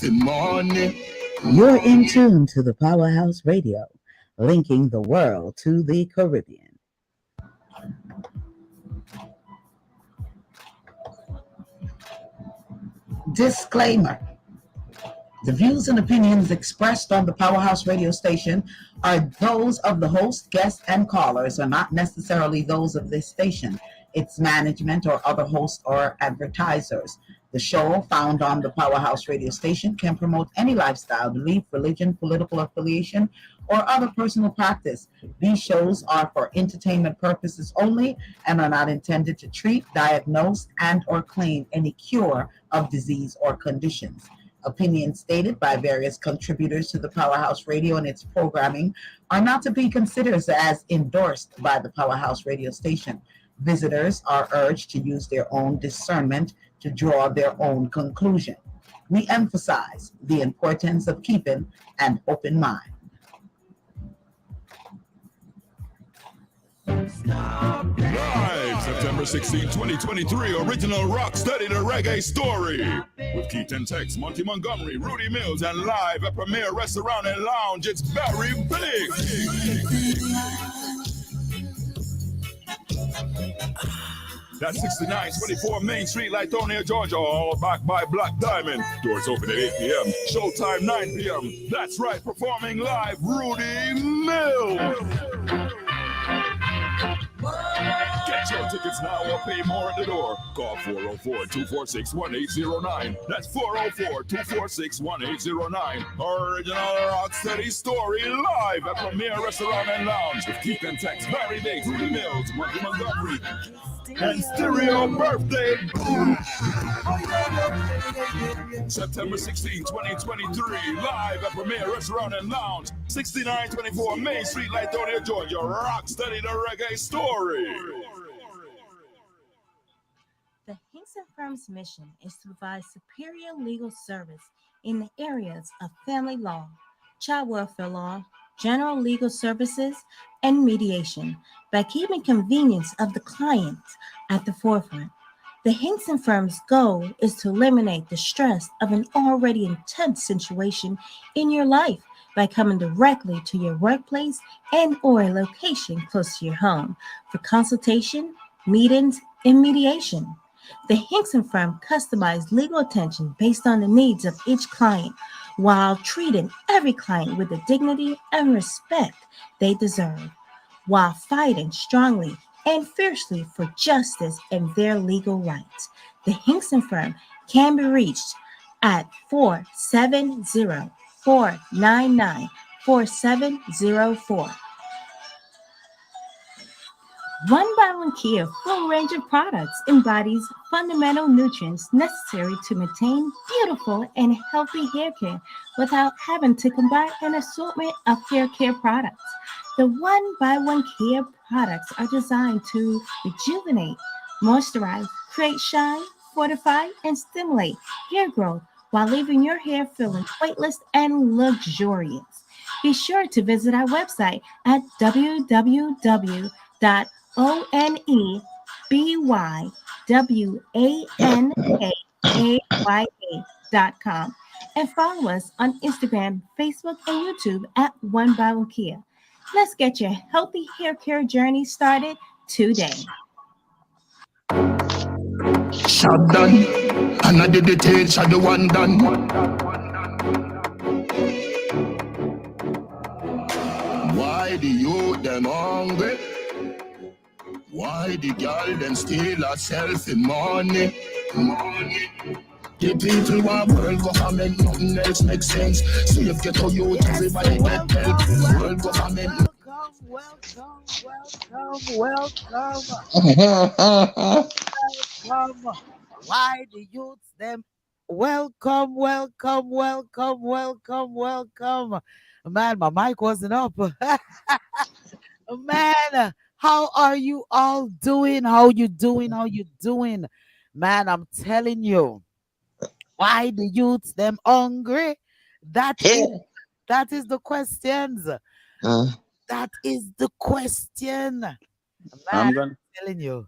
Morning. You're in tune to the Powerhouse Radio, linking the world to the Caribbean. Disclaimer. The views and opinions expressed on the Powerhouse Radio station are those of the host, guests, and callers, are not necessarily those of this station, its management, or other hosts or advertisers. The show, found on the Powerhouse Radio station, can promote any lifestyle, belief, religion, political affiliation, or other personal practice. These shows are for entertainment purposes only and are not intended to treat, diagnose, and or claim any cure of disease or conditions. Opinions stated by various contributors to the Powerhouse Radio and its programming are not to be considered as endorsed by the Powerhouse Radio station. Visitors are urged to use their own discernment to draw their own conclusion. We emphasize the importance of keeping an open mind. Live September 16, 2023, original rock study the reggae story with Keith and Tex, Monty Montgomery, Rudy Mills, and live at Premier Restaurant and Lounge. It's very big. That's 6924 Main Street, Lithonia, Georgia, all backed by Black Diamond. Doors open at 8 p.m. Showtime 9 p.m. That's right, performing live, Rudy Mills. Get your tickets now or pay more at the door. Call 404-246-1809. That's 404-246-1809. Original Rocksteady Story live at Premier Restaurant and Lounge with Keith and Tex, Barry Bates, Rudy Mills, Monty Montgomery, and Stereo Birthday Boom. September 16, 2023, live at Premier Restaurant and Lounge, 6924 Main Street, Lithonia, Georgia. Rocksteady the Reggae Story. The Hinkson Firm's mission is to provide superior legal service in the areas of family law, child welfare law, general legal services, and mediation by keeping convenience of the client at the forefront. The Hinkson Firm's goal is to eliminate the stress of an already intense situation in your life by coming directly to your workplace and or a location close to your home for consultation, meetings, and mediation. The Hinkson Firm customized legal attention based on the needs of each client while treating every client with the dignity and respect they deserve, while fighting strongly and fiercely for justice and their legal rights. The Hinkson Firm can be reached at 470-499-4704. One by One Kia full range of products embodies fundamental nutrients necessary to maintain beautiful and healthy hair care without having to combine an assortment of hair care products. The One by One Kia products are designed to rejuvenate, moisturize, create shine, fortify, and stimulate hair growth while leaving your hair feeling weightless and luxurious. Be sure to visit our website at www.onebywanaaya.com and follow us on Instagram, Facebook, and YouTube at One by One Kia. Let's get your healthy hair care journey started today. Shot done, and I did the tail, shot the one done. Why the youth them hungry? Why the girl them steal herself in money? The people want world government, nothing else makes sense. So you get to youth, everybody get help. World government. Welcome. Why the youths them? Welcome. Man, my mic wasn't up. Man, how are you all doing? How you doing? Man, I'm telling you, why the youths them hungry? That is the questions. That is the question. Man, I'm telling you.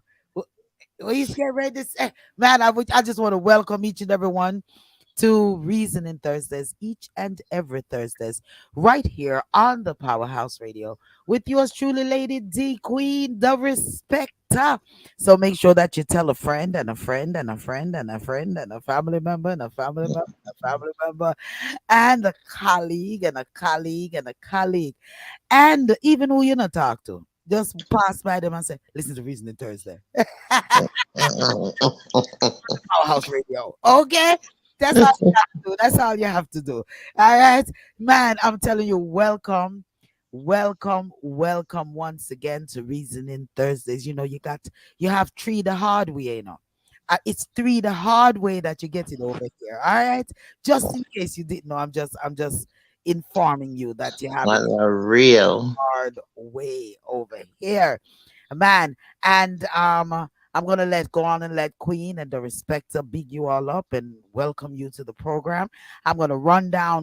He's getting ready to say, man, I just want to welcome each and every one to Reasoning Thursdays each and every Thursdays right here on the Powerhouse Radio with yours truly, Lady D Queen, the Respecter. So make sure that you tell a friend and a friend and a friend and a friend and a family member and a family member and a family member and a colleague and a colleague and a colleague and even who you not talk to. Just pass by them and say, listen to Reasoning Thursday. Powerhouse Radio. Okay? That's all you have to do. That's all you have to do. All right. Man, I'm telling you, welcome. Welcome, welcome once again to Reasoning Thursdays. You know, you have three the hard way, you know. It's three the hard way that you get it over here. All right. Just in case you didn't know, I'm just informing you that you have it Unreal. hard way over here, man. And I'm gonna go on and let Queen and the Respecter big you all up and welcome you to the program. I'm gonna run down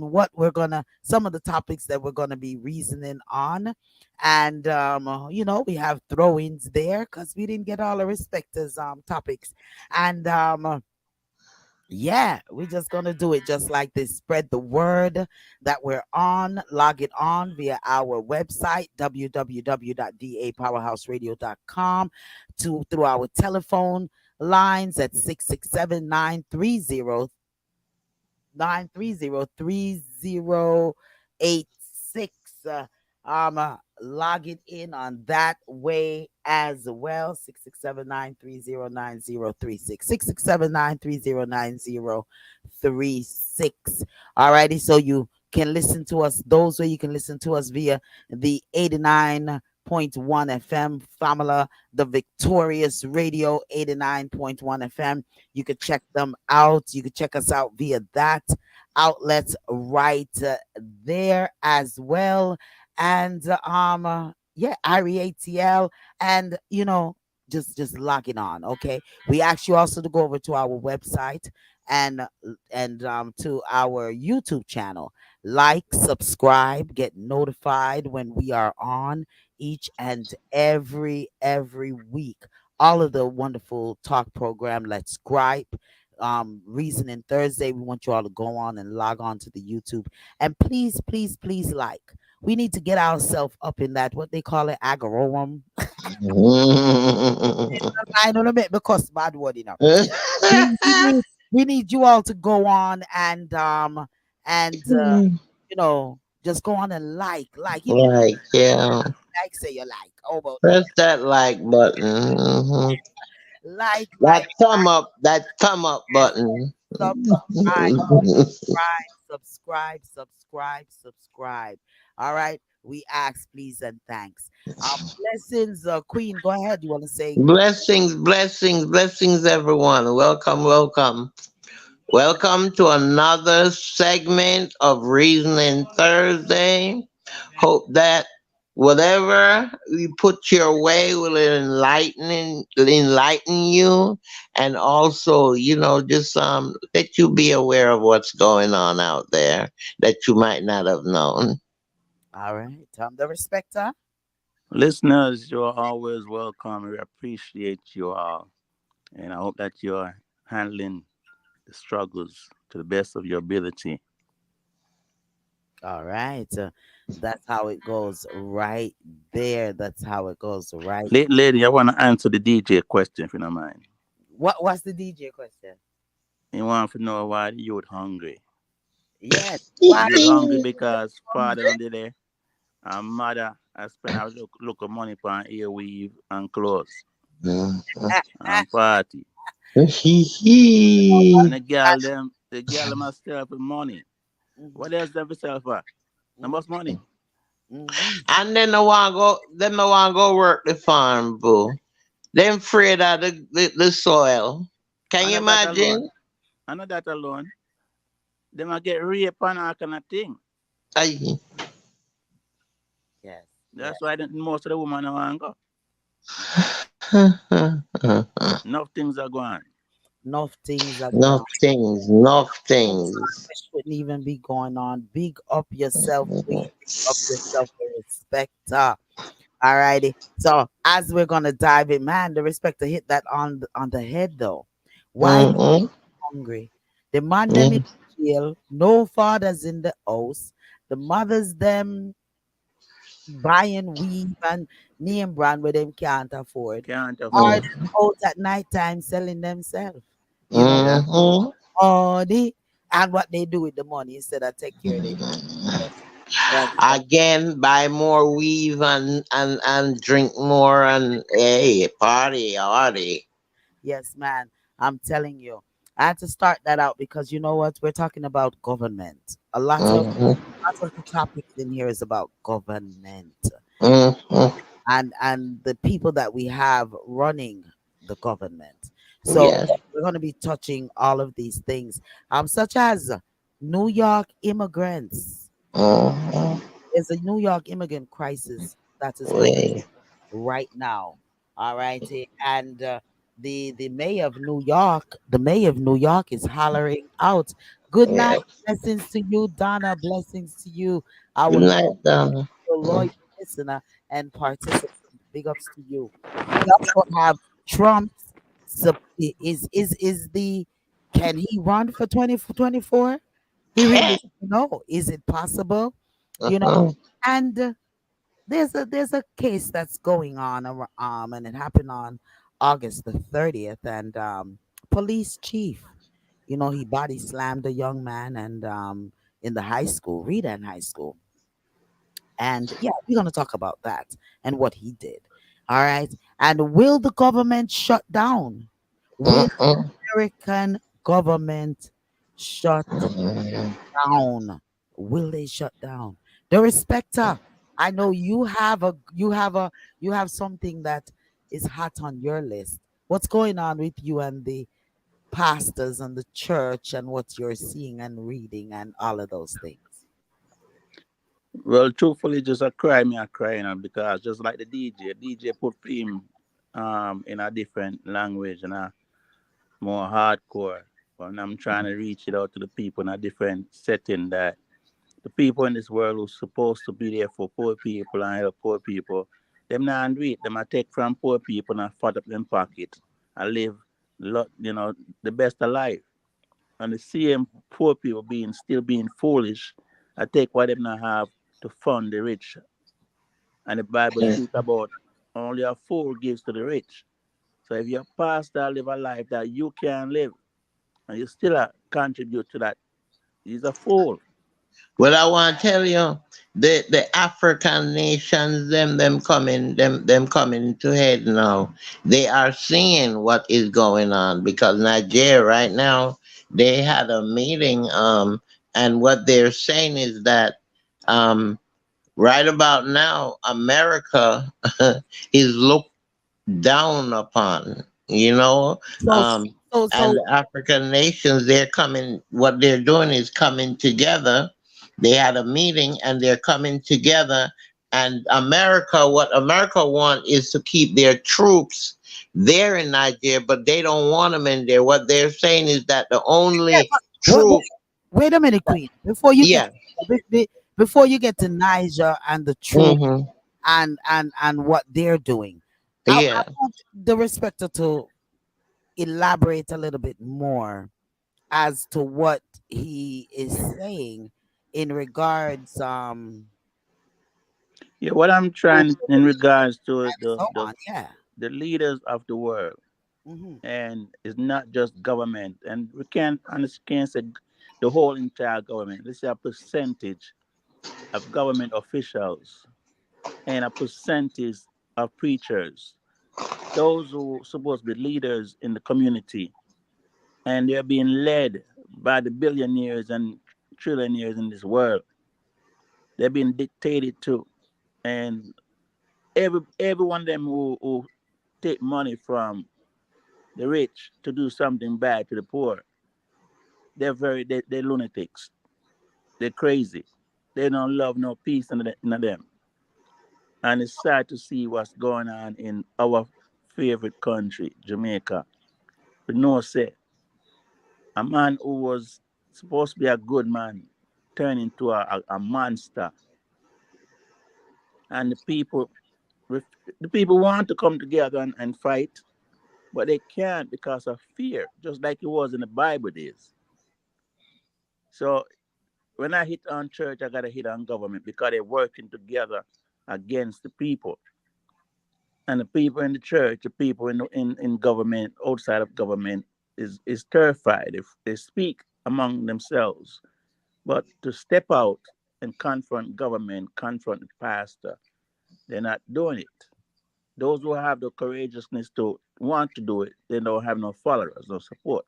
some of the topics that we're gonna be reasoning on, and we have throw-ins there because we didn't get all the Respecters topics, and yeah, we're just gonna do it just like this. Spread the word that we're on. Log it on via our website, www.dapowerhouseradio.com, through our telephone lines at 667-930-3086. Log it in on that way as well. 667-930-9036. 667-930-9036. Alrighty, so you can listen to us those way. You can listen to us via the 89.1 FM Famila, the Victorious Radio 89.1 FM. You could check them out. You could check us out via that outlet right there as well. And yeah, IREATL, and just log it on. Okay, we ask you also to go over to our website and to our YouTube channel. Like, subscribe, get notified when we are on each and every week. All of the wonderful talk program. Let's gripe. Reasoning Thursday. We want you all to go on and log on to the YouTube, and please, please, please, like. We need to get ourselves up in that what they call it algorithm. I don't know because bad word, we need you all to go on and just go on and like if you Like, yeah. like, say you like. Oh, about that. Press that like button. Like, That thumb up. That thumb up button. subscribe, subscribe. All right. We ask, please, and thanks. Blessings, Queen. Go ahead. You want to say Blessings, blessings, blessings, everyone. Welcome, welcome. Welcome to another segment of Reasoning Thursday. Hope that whatever we put your way will enlighten you, and also, just let you be aware of what's going on out there that you might not have known. all right? The Respecter. Listeners, you're always welcome. We appreciate you all. And I hope that you're handling the struggles to the best of your ability. All right. That's how it goes right there. That's how it goes right. Lady, I want to answer the DJ question, if you don't mind. What's the DJ question? You want to know why the youth hungry? Yes. Why Youth hungry because father on the day and mother I spend a look of money on earweave and clothes and party. And the girl them myself with money. What else them sell for? How much money? And then I want to go work the farm, boo. Them afraid of the soil. Can you imagine? I know that alone. They might get raped and all kind of thing. Aye. Yes. That's why most of the women don't want to go. Enough things are going. Enough things are Enough things. shouldn't even be going on. Big up yourself, please. Big up yourself, the Respecter. All righty. So as we're gonna dive in, man, the Respecter hit that on the head though. Why are you hungry? The man them in jail, no fathers in the house. The mothers them buying weave and name brand where them can't afford. Can't Are afford. them out at night time selling themselves? You know, Yeah. Mm-hmm. money and what they do with the money instead of take care of their and stuff. Again, buy more weave and drink more and hey, party. Yes, man. I'm telling you. I had to start that out because you know what? We're talking about government. Mm-hmm. Lots of the topics in here is about government Mm-hmm. and the people that we have running the government. So Yes. we're going to be touching all of these things, such as New York immigrants. Mm-hmm. There's a New York immigrant crisis that is going We, right now. All right, and the mayor of New York, the mayor of New York is hollering out, "Good night, yes. blessings to you, Donna. Blessings to you, Good our night, Donna. loyal listener and participant. Big ups to you." We also have Trump's is the can he run for 2024? We really don't know. Is it possible? You know, Uh-huh. and there's a case that's going on and it happened on August the 30th, and police chief, he body slammed a young man and in the high school, Redan High School. And yeah, we're going to talk about that and what he did. All right. And will the government shut down? Will Uh-huh. American government shut Uh-huh. down? Will they shut down? The respecter. I know you have something that is hot on your list. What's going on with you and the pastors and the church and what you're seeing and reading and all of those things? Well, truthfully, just a cry me a crying on because just like the DJ put film in a different language and a more hardcore. When I'm trying to reach it out to the people in a different setting that the people in this world who's supposed to be there for poor people and help poor people, them not do it. Them I take from poor people and fat up them pocket and live the best of life. And the same poor people still being foolish, I take what them not have to fund the rich. And the Bible speaks about only a fool gives to the rich. So if your pastor live a life that you can live and you still contribute to that, he's a fool. Well, I want to tell you, the African nations, them coming to head now. They are seeing what is going on because Nigeria right now they had a meeting, and what they're saying is that, um, right about now, America is looked down upon, So um, so and so the African nations, what they're doing is coming together. They had a meeting and they're coming together. And what America want is to keep their troops there in Nigeria, but they don't want them in there. What they're saying is that the yeah, only but troop, wait a minute, Queen. Before you get yeah, before you get to Niger and the troop hmm, and what they're doing, I yeah. want the respecter to elaborate a little bit more as to what he is saying in regards Yeah, what I'm to trying in regards to and so on. Yeah. the leaders of the world, Hmm. and it's not just government, and we can't say the whole entire government. Let's say a percentage of government officials and a percentage of preachers, those who supposed to be leaders in the community, and they're being led by the billionaires and trillionaires in this world. They're being dictated to, and every one of them who take money from the rich to do something bad to the poor, they're lunatics. They're crazy. They don't love no peace in them. And it's sad to see what's going on in our favorite country, Jamaica. We know say a man who was supposed to be a good man turned into a monster, and the people want to come together and fight, but they can't because of fear, just like it was in the Bible days. So when I hit on church, I gotta hit on government because they're working together against the people. And the people in the church, the people in government, outside of government, is terrified if they speak among themselves. But to step out and confront government, confront the pastor, they're not doing it. Those who have the courageousness to want to do it, they don't have no followers, no support.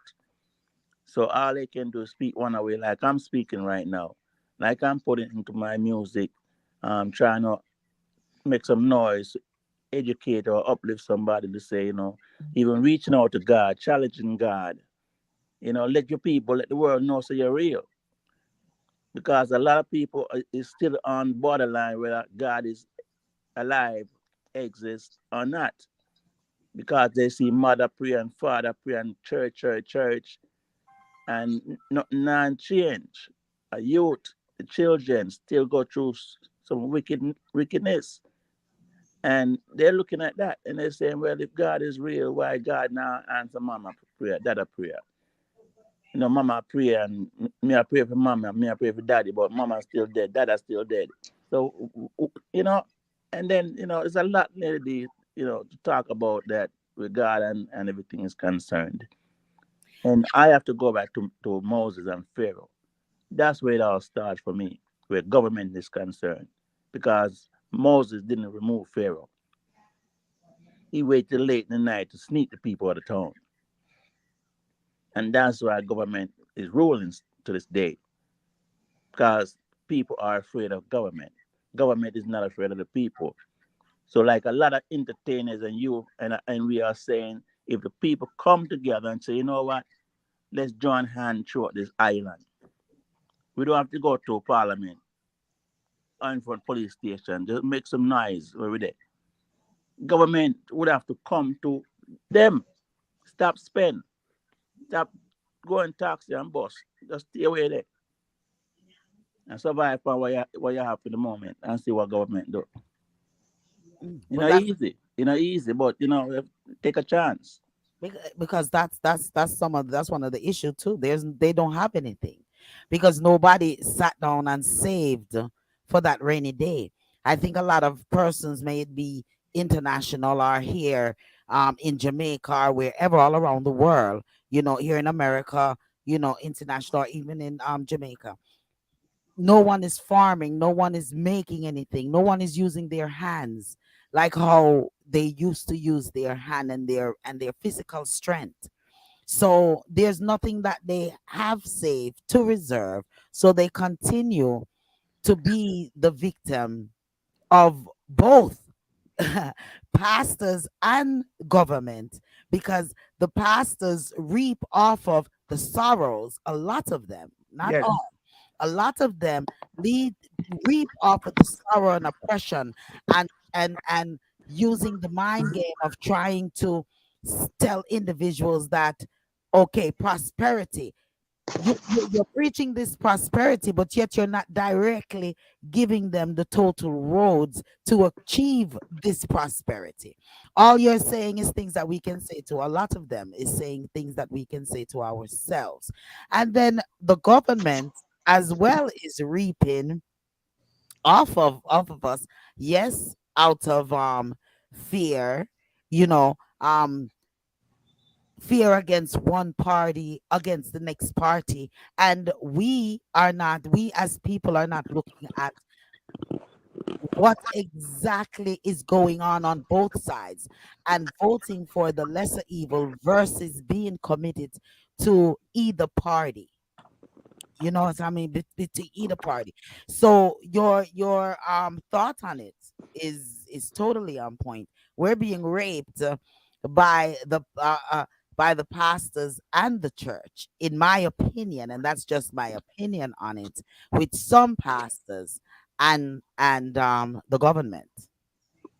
So all they can do is speak one way, like I'm speaking right now, like I'm putting into my music, trying to make some noise, educate or uplift somebody to say, even reaching out to God, challenging God, let your people, let the world know so you're real. Because a lot of people is still on borderline whether God is alive, exists or not. Because they see mother pray and father pray and church, and none change. A youth, the children still go through some wickedness. And they're looking at that and they're saying, well, if God is real, why God now answer mama prayer, dada prayer? Mama pray and me I pray for mama, me I pray for daddy, but mama's still dead, dada's still dead. So, and then, it's a lot lady, to talk about that with God and everything is concerned. And I have to go back to Moses and Pharaoh. That's where it all starts for me, where government is concerned. Because Moses didn't remove Pharaoh. He waited late in the night to sneak the people out of town. And that's why government is ruling to this day. Because people are afraid of government. Government is not afraid of the people. So like a lot of entertainers and you and we are saying, if the people come together and say, you know what, let's join hands throughout this island. We don't have to go to parliament or in front police station. Just make some noise over there. Government would have to come to them. Stop spend. Stop going taxi and bus. Just stay away there and survive for what you have for the moment and see what government do. But Easy. Easy, but take a chance. because that's one of the issue too. They don't have anything because nobody sat down and saved for that rainy day. I think a lot of persons, may it be international or here in Jamaica or wherever all around the world, here in America, international or even in Jamaica, no one is farming, no one is making anything, no one is using their hands like how they used to use their hand and their physical strength. So there's nothing that they have saved to reserve, so they continue to be the victim of both pastors and government, because the pastors reap off of the sorrows, a lot of them, not Yes. all, a lot of them lead reap off of the sorrow and oppression, and using the mind game of trying to tell individuals that, okay, prosperity, you're preaching this prosperity, but yet you're not directly giving them the total roads to achieve this prosperity. All you're saying is things that we can say to, a lot of them is saying things that we can say to ourselves. And then the government as well is reaping off of us, yes, out of fear, you know um fear against one party against the next party, and we as people are not looking at what exactly is going on both sides, and voting for the lesser evil versus being committed to either party. You know what I mean? To either party. So your thought on it is totally on point. We're being raped by the pastors and the church, in my opinion, and that's just my opinion on it. With some pastors and the government,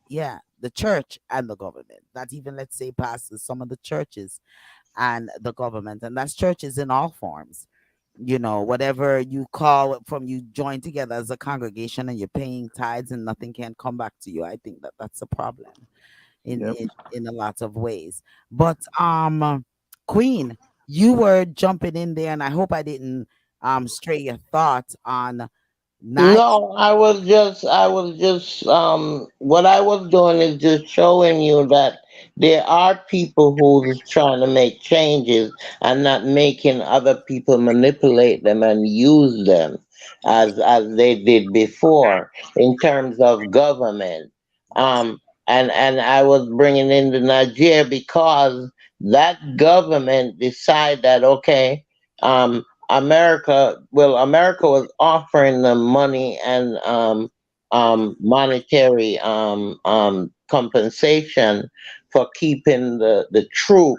yeah, the church and the government. Not even, let's say, pastors, some of the churches and the government, and that's churches in all forms. Whatever you call it, from you join together as a congregation and you're paying tithes and nothing can come back to you. I think that that's a problem in Yep. in, in a lot of ways. But Queen, you were jumping in there, and I hope I didn't stray your thoughts on Nigeria. No, what I was doing is just showing you that there are people who's trying to make changes and not making other people manipulate them and use them as they did before in terms of government. Um, and I was bringing in the Nigeria because that government decided that okay. America was offering them money and monetary compensation for keeping the troop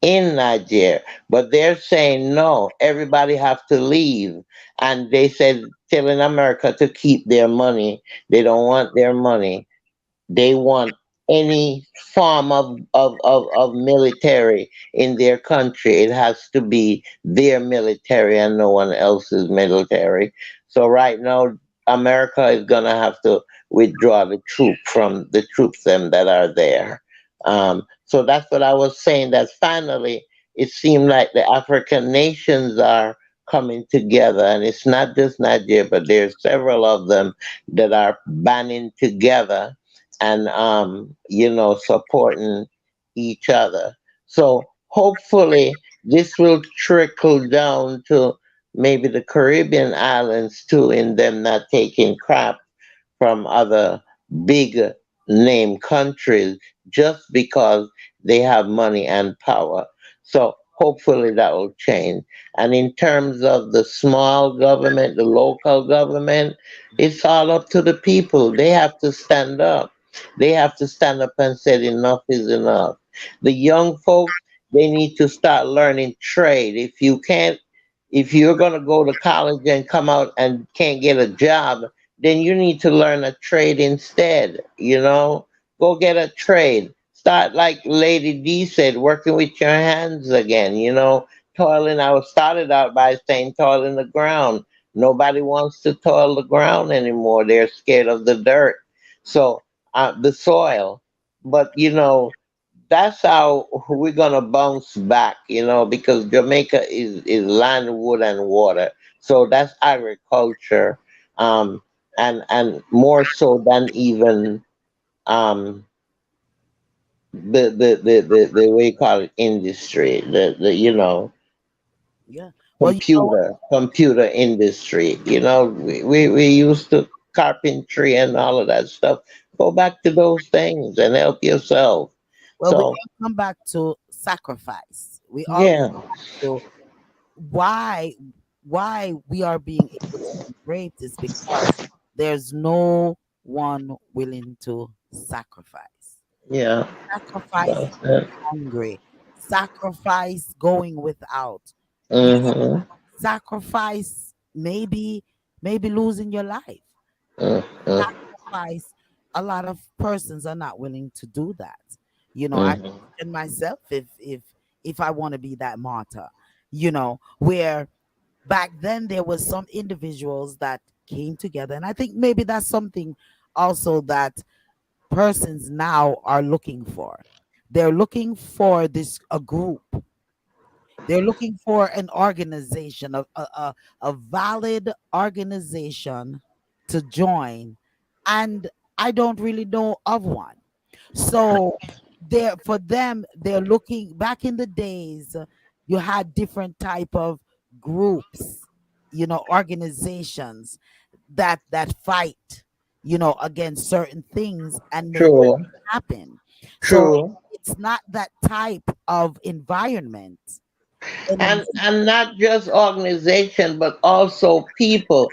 in Nigeria, but they're saying no, everybody have to leave, and they said telling America to keep their money. They don't want their money. They want any form of military in their country. It has to be their military and no one else's military. So right now, America is gonna have to withdraw the troops them that are there. So that's what I was saying. That finally, it seemed like the African nations are coming together, and it's not just Nigeria, but there's several of them that are banding together and supporting each other. So hopefully this will trickle down to maybe the Caribbean islands too, in them not taking crap from other big name countries just because they have money and power. So hopefully that will change. And in terms of the small government, the local government, it's all up to the people. They have to stand up. They have to stand up and say enough is enough. The young folks, they need to start learning trade. If you're going to go to college and come out and can't get a job, then you need to learn a trade instead. Go get a trade. Start like Lady D said, working with your hands again. Toiling. I was started out by saying toil in the ground. Nobody wants to toil the ground anymore. They're scared of the dirt. So the soil. But that's how we're gonna bounce back, because Jamaica is land, wood, and water. So that's agriculture, and more so than even um, the way you call it industry, the Yeah. Well, you know what? computer industry. We used to carpentry and all of that stuff. Go back to those things and help yourself. Well, we So all come back to sacrifice. We all yeah, come back to why we are being able to be great is because there's no one willing to sacrifice. yeah. Sacrifice That's it. hungry, sacrifice going without, you know, Mm-hmm. sacrifice maybe losing your life. Mm-hmm. Sacrifice. A lot of persons are not willing to do that. I Mm-hmm. question myself if I want to be that martyr. Where back then there was some individuals that came together, and I think maybe that's something also that persons now are looking for. They're looking for this a group. They're looking for an organization, a valid organization to join. And I don't really know of one. So for them, they're looking back in the days, you had different type of groups, organizations that fight, against certain things and make things True. happen. So True. it's not that type of environment and anymore. and not just organization but also people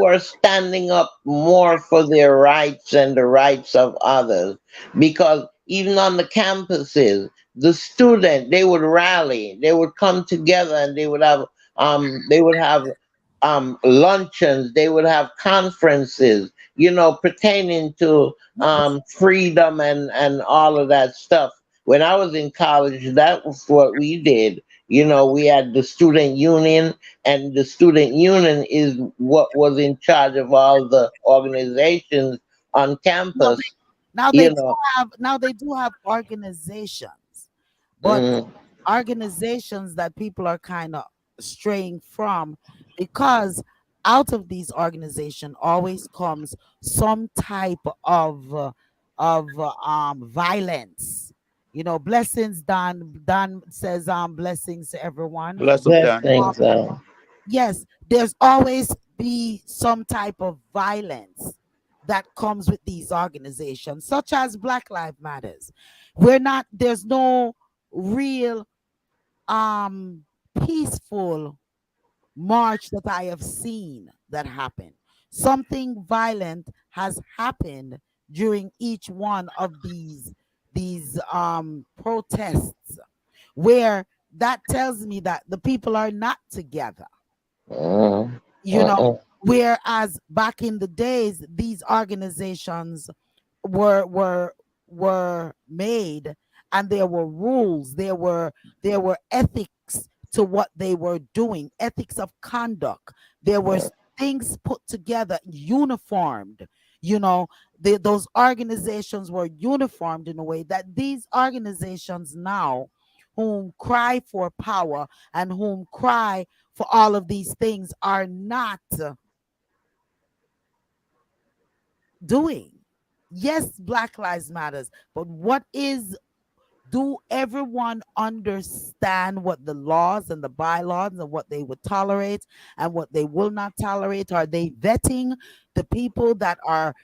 were standing up more for their rights and the rights of others, because even on the campuses, the student, they would rally, they would come together, and they would have luncheons, they would have conferences, pertaining to freedom and all of that stuff. When I was in college, that was what we did. We had the student union, and the student union is what was in charge of all the organizations on Now campus. now they You do know, now they do have organizations, but mm, organizations that people are kind of straying from, because out of these organization always comes some type of violence. You know, blessings. Don says blessings to everyone. Bless up, Dan. Blessings. Yes, there's always be some type of violence that comes with these organizations, such as Black Lives Matters. There's no real um peaceful march that I have seen that happen. Something violent has happened during each one of these protests, where that tells me that the people are not together. Uh, You know, uh, whereas back in the days these organizations were were made, and there were rules, there were ethics to what they were doing, ethics of conduct. There were things put together, uniformed. You know, those organizations were uniformed in a way that these organizations now, whom cry for power and whom cry for all of these things, are not doing. Yes, Black Lives Matters, but do everyone understand what the laws and the bylaws and what they would tolerate and what they will not tolerate? Are they vetting the people that are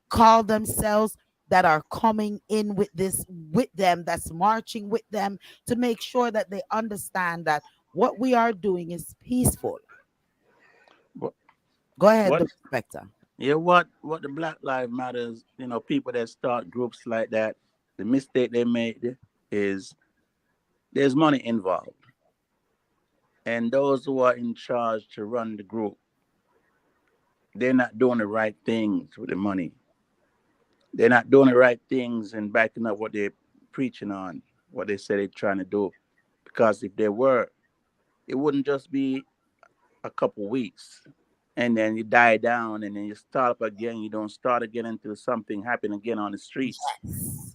call themselves, that are coming in with this with them, that's marching with them, to make sure that they understand that what we are doing is peaceful? What? Go ahead, What? the Spectre. Yeah. What the Black Lives Matters? People that start groups like that, the mistake they made is there's money involved, and those who are in charge to run the group, they're not doing the right things with the money. They're not doing the right things and backing up what they're preaching on, what they say they're trying to do. Because if they were, it wouldn't just be a couple weeks and then you die down and then you start up again. You don't start again until something happen again on the streets.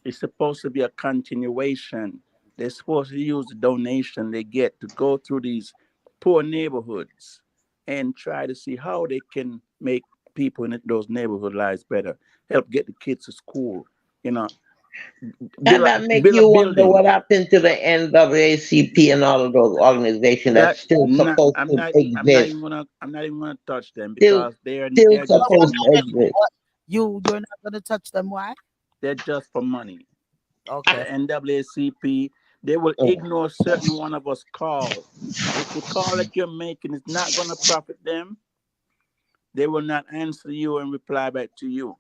It's supposed to be a continuation. They're supposed to use the donation they get to go through these poor neighborhoods and try to see how they can make people in those neighborhood lives better. Help get the kids to school. You know, can that make build a you wonder building. what happened to the NAACP and all of those organizations that's That still not, supposed to exist? I'm not even gonna touch them Still, because still they're But just one supposed for to moment, exist. what, you're not gonna touch them? Why? they're just for money. Okay. The NAACP, they will ignore certain one of us call. If the call that you're making is not gonna profit them, they will not answer you and reply back to you.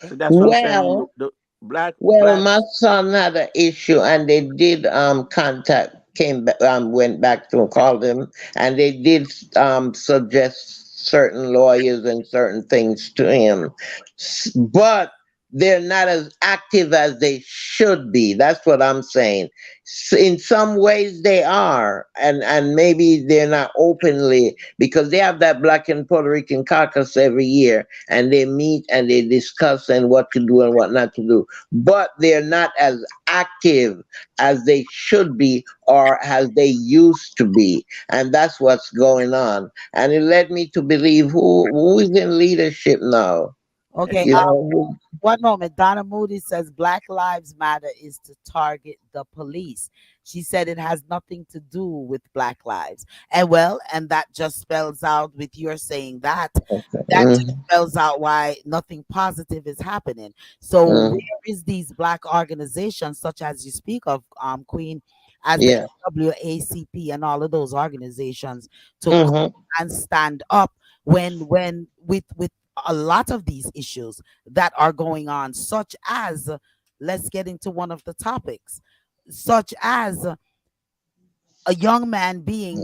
So that's what I'm saying. Well, The black well, my blacks son had an issue, and they did contact came back, went back to call them, and they did suggest certain lawyers and certain things to him, but they're not as active as they should be. That's what I'm saying. In some ways they are, and maybe they're not openly, because they have that Black and Puerto Rican caucus every year, and they meet and they discuss and what to do and what not to do, but they're not as active as they should be or as they used to be. And that's what's going on. And it led me to believe who is in leadership now. Okay. You know, who, One moment. Donna Moody says Black Lives Matter is to target the police. She said it has nothing to do with Black lives. And well, and that just spells out, with your saying that, that just mm, spells out why nothing positive is happening. So where mm, is these black organizations, such as you speak of, Queen, as the yeah. NAACP and all of those organizations, to come Hmm. and stand up when with a lot of these issues that are going on, such as, let's get into one of the topics, such as a young man being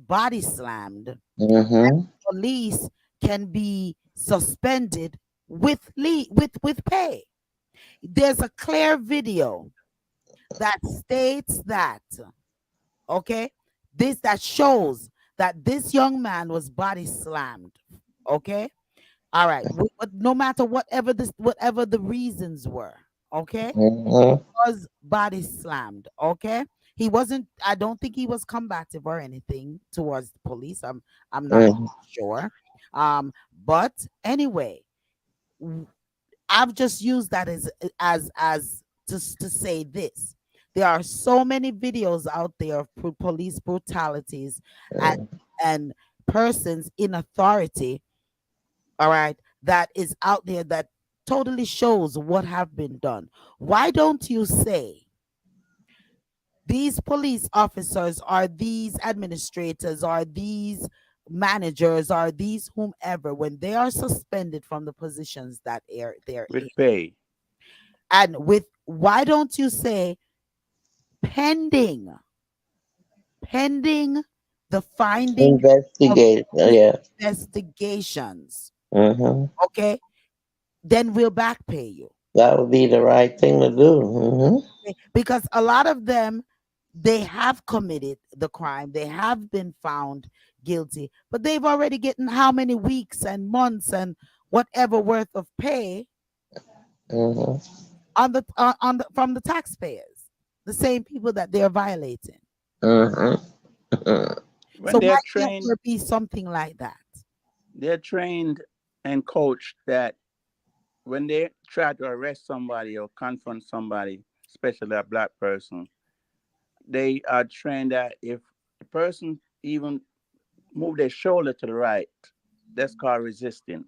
body slammed. Hmm. Police can be suspended with pay. There's a clear video that states that, okay, this that shows that this young man was body slammed, okay. All right. But no matter whatever the reasons were, okay, Hmm. was body slammed, okay. he wasn't. I don't think he was combative or anything towards the police. I'm not Mm-hmm. sure. But anyway, w- I've just used that as to say this. There are so many videos out there of police brutalities and and persons in authority, all right, that is out there that totally shows what have been done. Why don't you say these police officers are these administrators are these managers are these whomever when they are suspended from the positions that they're with in, pay. and with why don't you say pending pending the finding of Investigate. Yeah. investigations, Mm-hmm. okay, then we'll back pay you. That would be the right thing to do. Mm-hmm. Because a lot of them, they have committed the crime, they have been found guilty, but they've already gotten how many weeks and months and whatever worth of pay Mm-hmm. on the from the taxpayers, the same people that they're violating. Mm-hmm. When So why they're can't trained, there be something like that? they're trained and coached that when they try to arrest somebody or confront somebody, especially a black person, they are trained that if the person even move their shoulder to the right, that's called resisting.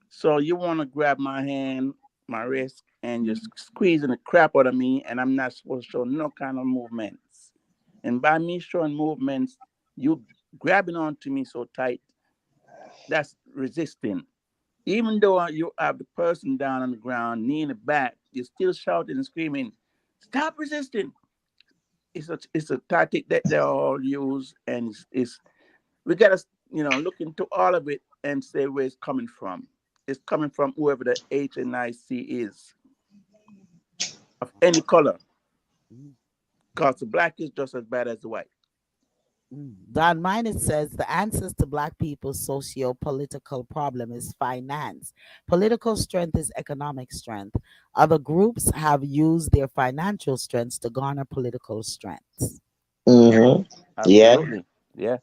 So you want to grab my hand, my wrist, and just squeezing the crap out of me, and I'm not supposed to show no kind of movements. And by me showing movements, you grabbing onto me so tight, that's resisting. Even though you have the person down on the ground, knee in the back, you're still shouting and screaming, "Stop resisting!" It's a tactic that they all use, and it's we gotta look into all of it and say where it's coming from. It's coming from whoever the HNIC is of any color, Mm, because the black is just as bad as the white. Don Minus says the answers to black people's socio-political problem is finance. Political strength is economic strength. Other groups have used their financial strengths to garner political strengths. Mm-hmm. Yeah. Absolutely, yeah.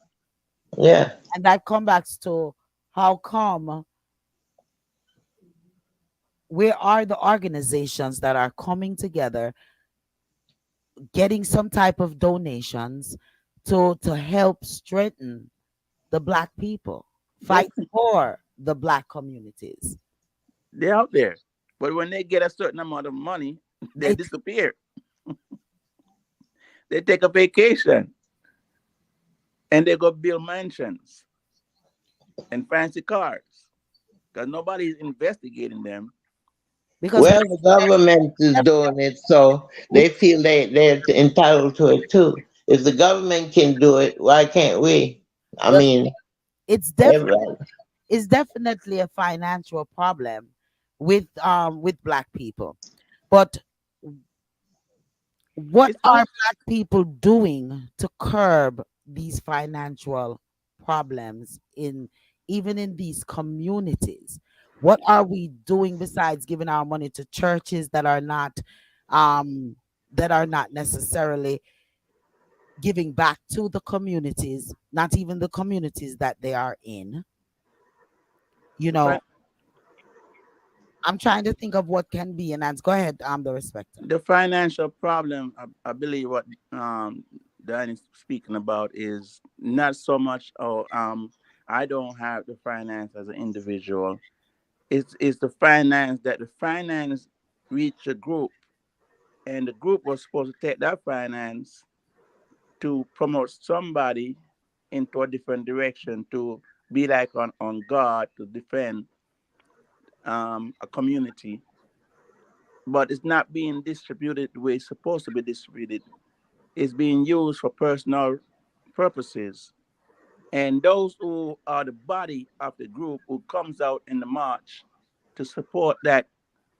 Yeah. And that comes back to how come where are the organizations that are coming together, getting some type of donations to help strengthen the black people, They fight for the black communities. they're out there, but when they get a certain amount of money, they They disappear. They take a vacation and they go build mansions and fancy cars because nobody's investigating them. because Well, the government is doing it, so they feel they're entitled to it too. If the government can do it, why can't we? I well, mean, it's everybody. definitely a financial problem with black people. But what It's are all black people doing to curb these financial problems in even in these communities? What are we doing besides giving our money to churches um that are not necessarily giving back to the communities, not even the communities that they are in? You the know, I'm trying to think of what can be, and that's go ahead, the respecter. the financial problem. I believe what Dan is speaking about is not so much. Oh, I don't have the finance as an individual. It's the finance that the finance reach a group, and the group was supposed to take that finance to promote somebody into a different direction to be like on guard to defend a community, but it's not being distributed the way it's supposed to be distributed. It's being used for personal purposes. And those who are the body of the group who comes out in the march to support that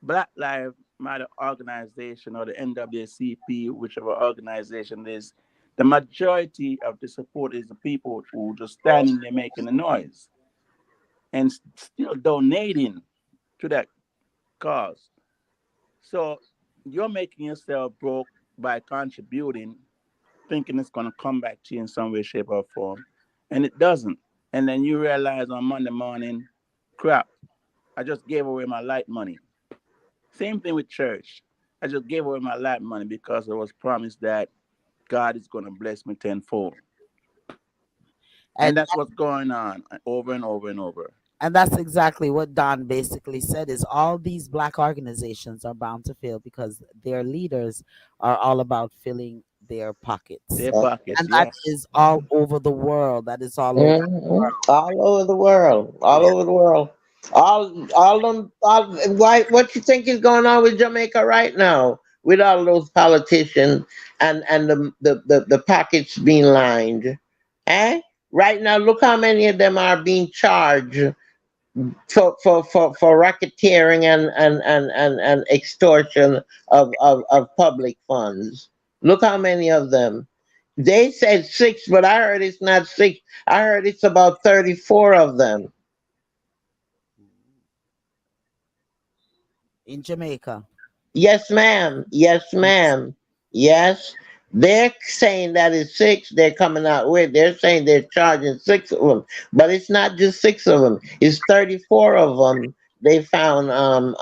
Black Lives Matter organization or the NWCP, whichever organization it is, the majority of the support is the people who just standing there making a noise and still donating to that cause. So you're making yourself broke by contributing, thinking it's going to come back to you in some way, shape, or form, and it doesn't. And then you realize on Monday morning, crap, I just gave away my light money. Same thing with church. I just gave away my light money because I was promised that God is going to bless me tenfold. And And that's what's going on over and over and over. and that's exactly what Don basically said is all these black organizations are bound to fail because their leaders are all about filling their pockets. Their pockets, And that yes. is all over the world. That is all over the Mhm. world. All over the world. All Yeah. over the world. All them. Why? What you think is going on with Jamaica right now? With all those politicians and the pockets being lined, eh? Right now, look how many of them are being charged for racketeering and extortion of public funds. Look how many of them. They said six, but I heard it's not six. I heard it's about 34 of them. In Jamaica. Yes, ma'am. Yes, ma'am. Yes. They're saying that it's six they're coming out with. They're saying they're charging six of them. But it's not just six of them. It's 34 of them they found um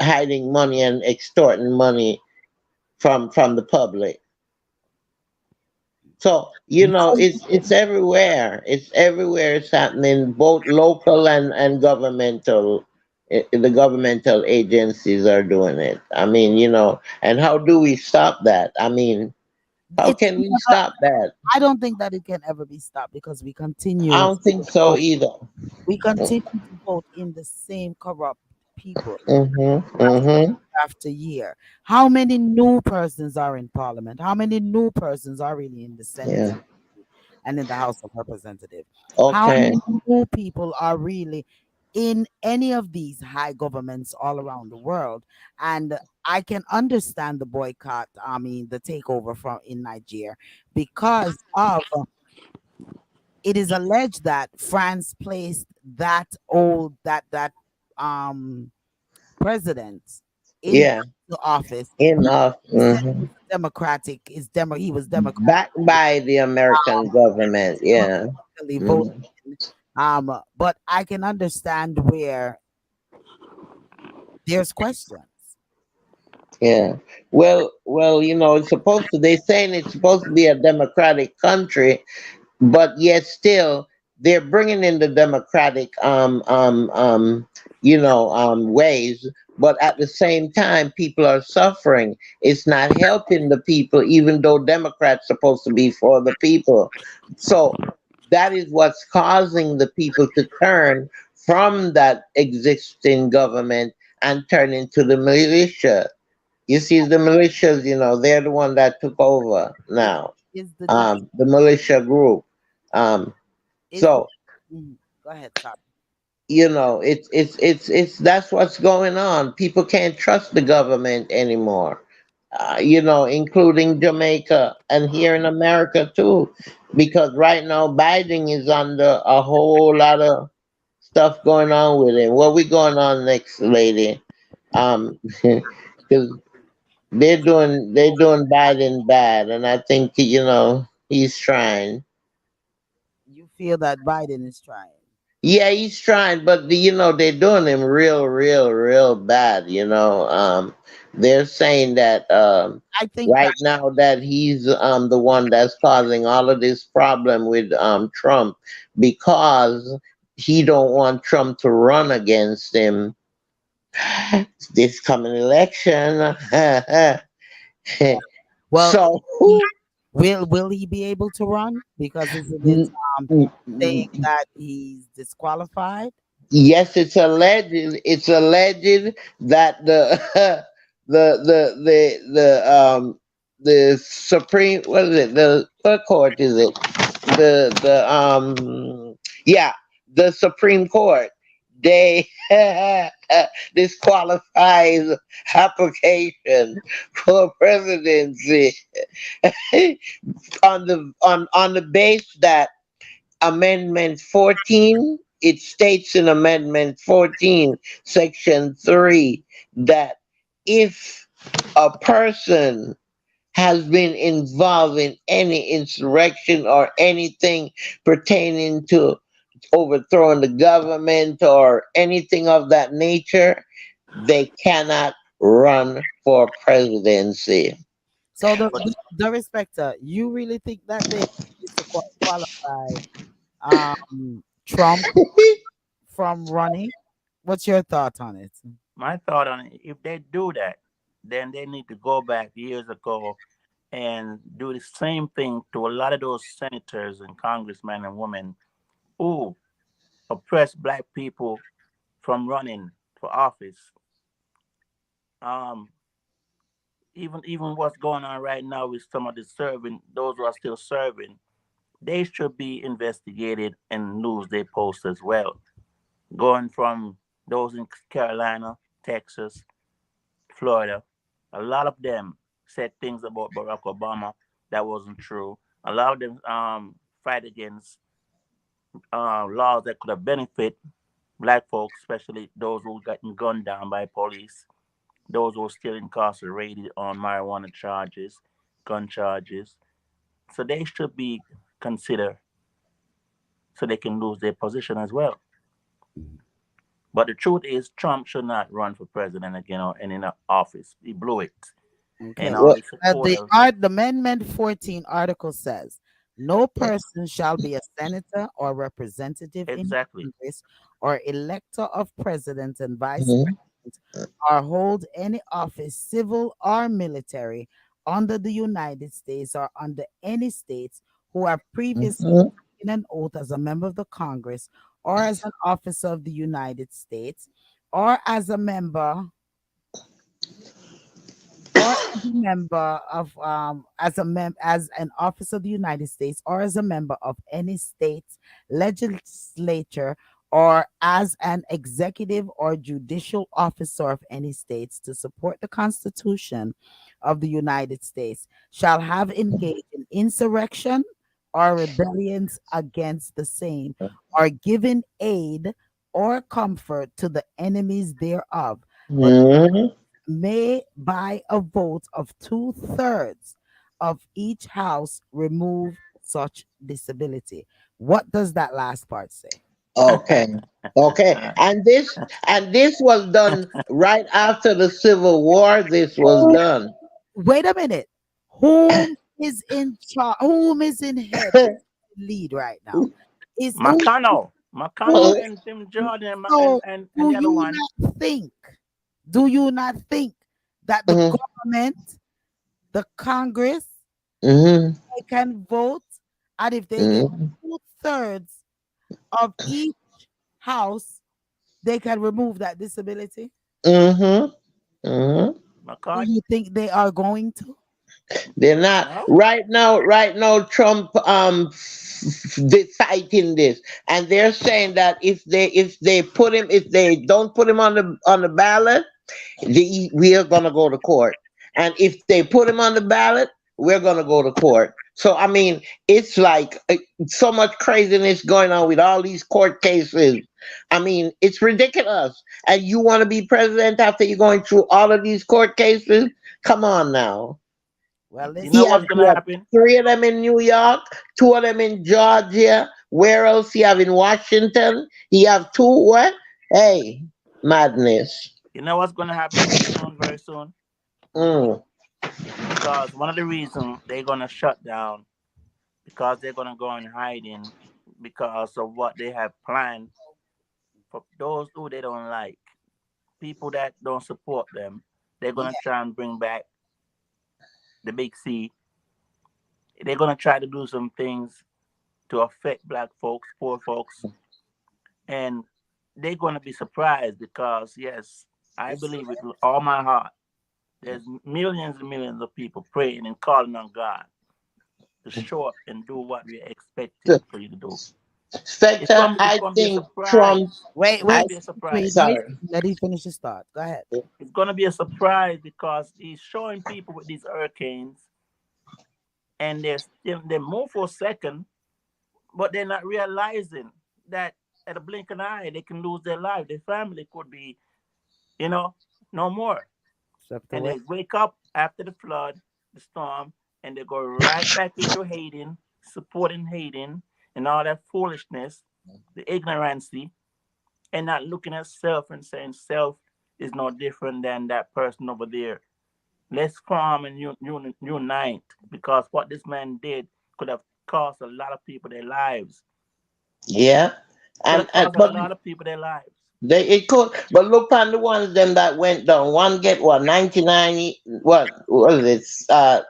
hiding money and extorting money from the public. So, it's everywhere. It's everywhere. It's happening, both local and governmental. The governmental agencies are doing it. I mean, and how do we stop that? I mean, how It's can we never, stop that? I don't think that it can ever be stopped because we I continue don't think so either. we continue to vote in the same corrupt people Mhm. Mhm. after year. How many new persons are in parliament? How many new persons are really in the Senate Yeah. and in the House of Representatives? How Okay. many new people are really in any of these high governments all around the world? And I can understand the boycott, I mean, the takeover from in Nigeria because of it is alleged that France placed that um president in Yeah. the office. Enough. He said he Mhm. was democratic, he was Backed by the American government. Yeah. democratically voted. Mhm. But I can understand where there's questions. Yeah. Well, it's supposed to. They're saying it's supposed to be a democratic country, but yet still they're bringing in the democratic ways, but at the same time people are suffering. It's not helping the people, even though Democrats supposed to be for the people. So that is what's causing the people to turn from that existing government and turn into the militia. You see, the militias, they're the one that took over Is now. is the dis- The militia group. Um, is so Go ahead, sorry. it's that's what's going on. People can't trust the government anymore. Including Jamaica and here in America too, because right now Biden is under a whole lot of stuff going on with him. What we going on next, lady? Because they're doing Biden bad, and I think he's trying. You feel that Biden is trying. Yeah, he's trying, but they're doing him real, real, real bad. They're saying that I think that right now that he's the one that's causing all of this problem with Trump because he don't want Trump to run against him this coming election. well So will he be able to run? Because isn't it n- saying n- that he's disqualified? yes, it's alleged. It's alleged that the Supreme, what is it? The what court is it? The yeah, the Supreme Court, they disqualifies application for presidency on the base that Amendment 14, it states in Amendment 14, Section 3, that if a person has been involved in any insurrection or anything pertaining to overthrowing the government or anything of that nature, they cannot run for presidency. So But the respecter, you really think that they disqualify Trump from running? What's your thought on it? my thought on it, if they do that, then they need to go back years ago and do the same thing to a lot of those senators and congressmen and women who oppress black people from running for office. Um, even what's going on right now with some of the serving, those who are still serving, they should be investigated and lose their post as well. Going from those in Carolina, Texas, Florida, a lot of them said things about Barack Obama that wasn't true. A lot of them fight against laws that could have benefit black folks, especially those who gotten gunned down by police, those who are still incarcerated on marijuana charges, gun charges. So they should be considered so they can lose their position as well. But the truth is, Trump should not run for president again or in office. He blew it, Okay. and all Well, his supporters. The Amendment 14 article says no person shall be a senator or representative in Exactly. Congress or elector of president and vice mhm, president or hold any office, civil or military, under the United States or under any states who have previously mhm, taken an oath as a member of the Congress or as an officer of the United States or as a member or as a member of as an officer of the United States or as a member of any state's legislature or as an executive or judicial officer of any states to support the Constitution of the United States shall have engaged in insurrection or rebellions against the same or given aid or comfort to the enemies thereof, but mhm. may by a vote of 2/3 of each house remove such disability. What does that last part say? Okay. Okay. And this was done right after the Civil War. This was Who- done. Wait a minute. Whom is in charge? Whom is in head? Who is in lead right now? Is McConnell, who? and Tim Jordan, So and do the other you one. not think? Do you not think that the Mhm, government, the Congress, mhm, they can vote, and if they get mhm, 2/3 of each house, they can remove that disability? mhm, mhm. Do McCarthy? you think they are going to? They're not No. right now. Right now, Trump they fighting this, and they're saying that if they don't put him on the ballot, we are gonna go to court, and if they put him on the ballot, we're gonna go to court. So I mean, it's like so much craziness going on with all these court cases. I mean, it's ridiculous. And you want to be president after you're going through all of these court cases? Come on now. Well, You He know listen, have what's gonna what, happen? three of them in New York, two of them in Georgia. Where else he have in Washington? He have two what? Hey, madness. You know what's gonna happen soon, very soon? Mm. Because one of the reasons they're gonna shut down, because they're gonna go in hiding because of what they have planned for those who they don't like, people that don't support them. They're yeah, gonna try and bring back the big C. They're gonna try to do some things to affect black folks, poor folks, and they're gonna be surprised because yes, I believe with all my heart, there's millions and millions of people praying and calling on God to show up and do what we're expecting for you to do. Spectre, It's I gonna be a think Trump. surprise. wait, It's gonna I wait, be a wait, surprise. wait. sorry. Let him finish his thought. Go ahead. It's gonna be a surprise because he's showing people with these hurricanes and they move for a second, but they're not realizing that at a blink of an eye they can lose their life. Their family could be, you know, no more. Step And away. they wake up after the flood, the storm, and they go right back into hating, supporting hating, and all that foolishness, the ignorancy, and not looking at self and saying self is no different than that person over there. Let's form and unite, because what this man did could have cost a lot of people their lives. Yeah. Could And, have and cost a but lot of people their lives. they it could, but look on the ones them that went down. One get what 99, what was it?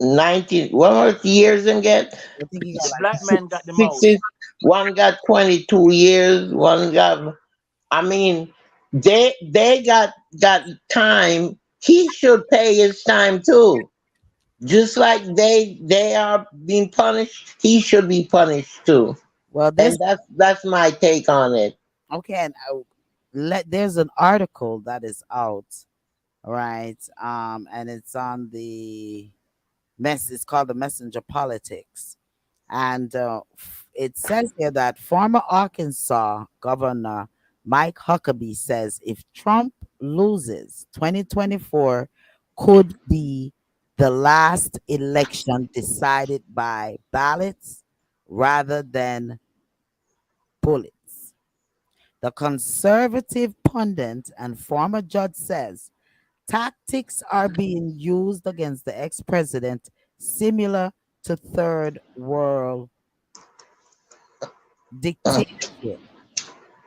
19, what was years and get I think he got The like black man got the 60. most. One got 22 years. One got. I mean, they got time. He should pay his time too. Just like they are being punished, he should be punished too. well. And that's my take on it. Okay, and there's an article that is out, right? And it's on the mess. It's called the Messenger Politics, and it says here that former Arkansas Governor Mike Huckabee says if Trump loses 2024, could be the last election decided by ballots rather than bullets. The conservative pundit and former judge says tactics are being used against the ex president similar to third world Uh, dictatorship.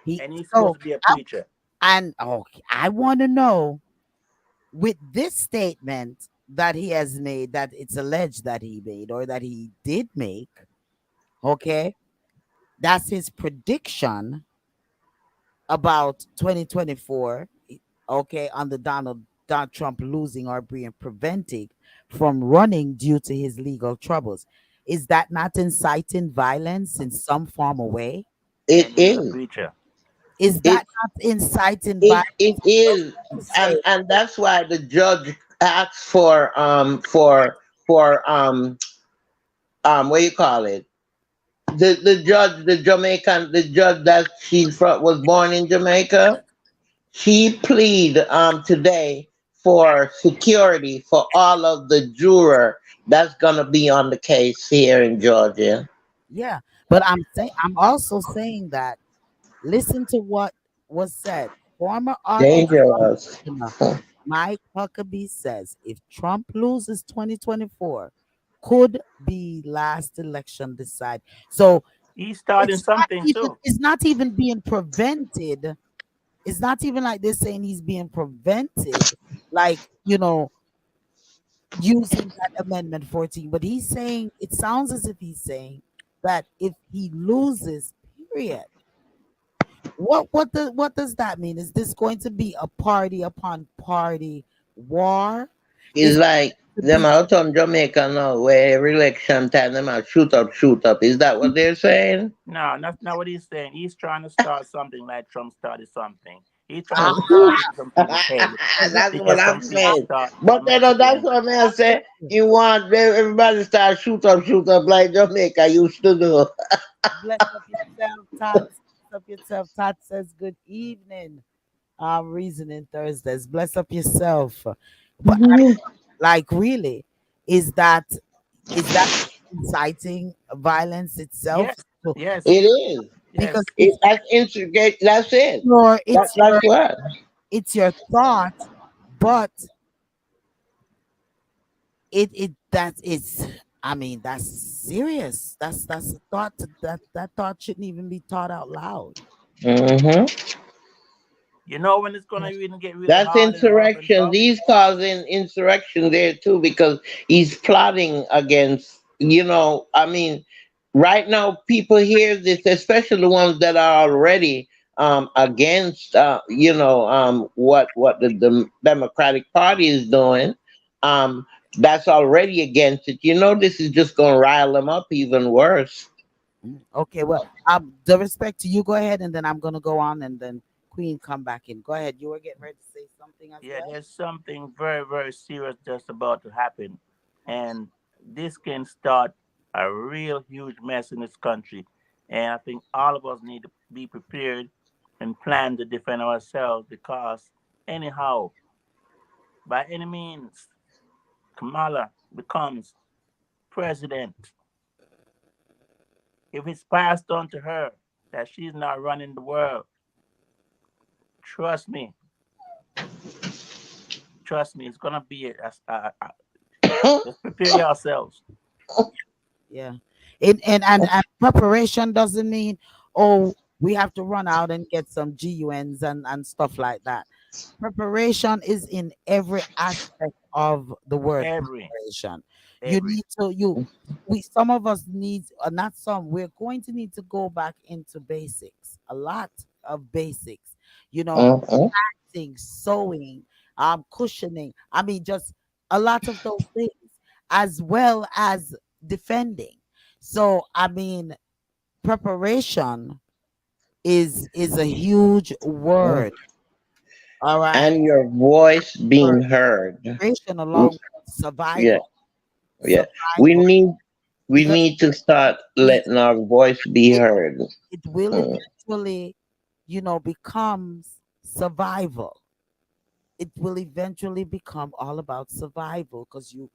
He And he's supposed so to be a preacher. and okay, I want to know with this statement that he has made, that it's alleged that he made or that he did make, okay, that's his prediction about 2024, okay, on the Donald Trump losing or being prevented from running due to his legal troubles. Is that not inciting violence in some form or way? it And he's a is. preacher. Is It that not inciting it violence? is, Say, and that's why the judge asked for what you call it, the judge, the judge that was born in Jamaica. She plead today for security for all of the juror that's gonna be on the case here in Georgia. yeah, but I'm also saying that listen to what was said. Former Arkansas Dangerous. Governor Mike Huckabee says if Trump loses 2024, could be last election decide. So He's starting something too. it's not even being prevented. It's not even like they're saying he's being prevented, like using that amendment 14. But he's saying it sounds as if he's saying that if he loses, period. What does that mean? Is this going to be a party upon party war? It's Is it like to them be out on Jamaica now, where every election time them out shoot up, shoot up. Is that what they're saying? No, that's not what he's saying. He's trying to start something like Trump started something. He's trying to ah, put gas in some people's head That's to what get I'm some people to saying. start But mess that's again. what I say. You want everybody to start shoot up like Jamaica used to do. bless up yourself, Todd. Bless up yourself. Todd says good evening. Reasoning Thursdays. Bless up yourself. But like really, is that is that inciting violence itself? Yes, So, yes, It is. because yes. That's instigate. That's it. it's That's what. it's your thought, but it that it's I mean that's serious. That's a thought that thought shouldn't even be thought out loud. Hmm. You know when it's gonna even get really That's hard and rough and insurrection. tough? He's causing insurrection there too because he's plotting against. I mean, right now people hear this, especially the ones that are already against. What the Democratic Party is doing. That's already against it. This is just going to rile them up even worse. Okay, well, the respect to you, go ahead, and then I'm gonna go on, and then Queen come back in. Go ahead. You were getting ready to say something as Yeah, well. there's something very, very serious just about to happen. And this can start a real huge mess in this country. And I think all of us need to be prepared and plan to defend ourselves because, anyhow, by any means, Kamala, becomes president, if it's passed on to her that she's not running the world, trust me, trust me, it's gonna be just prepare yourselves. Yeah. And preparation doesn't mean, oh, we have to run out and get some GUNs and stuff like that. Preparation is in every aspect of the word Every, preparation. You every. need to you we some of us need, not some, we're going to need to go back into basics, a lot of basics, you know, Mhm. things, sewing, cushioning. I mean, just a lot of those things, as well as defending. So, I mean, preparation is a huge word. All right, And your voice word being heard. preparation along W- with Yeah, survival, yeah. We survival, need we because need to start it letting our voice be it, heard. it will Mm, eventually, becomes survival. It will eventually become all about survival, because you're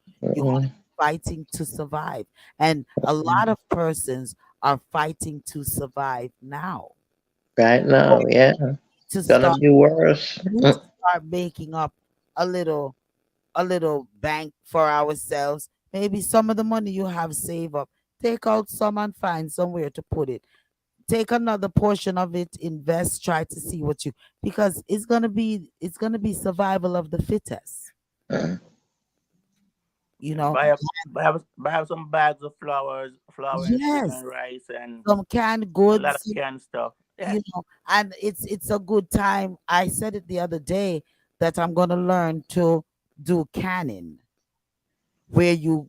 going to mm, be fighting to survive, and a lot of persons are fighting to survive now. right So now, yeah. to Gonna start, be worse. we need to start making up a little bank for ourselves. Maybe some of the money you have save up, take out some and find somewhere to put it. Take another portion of it, invest, try to see what you, because it's gonna be survival of the fittest. Mm, You And know, buy up some bags of flour and sugar yes, and rice and some canned a lot of goods, canned stuff. Yeah. and it's a good time. I said it the other day that I'm gonna learn to do canning, where you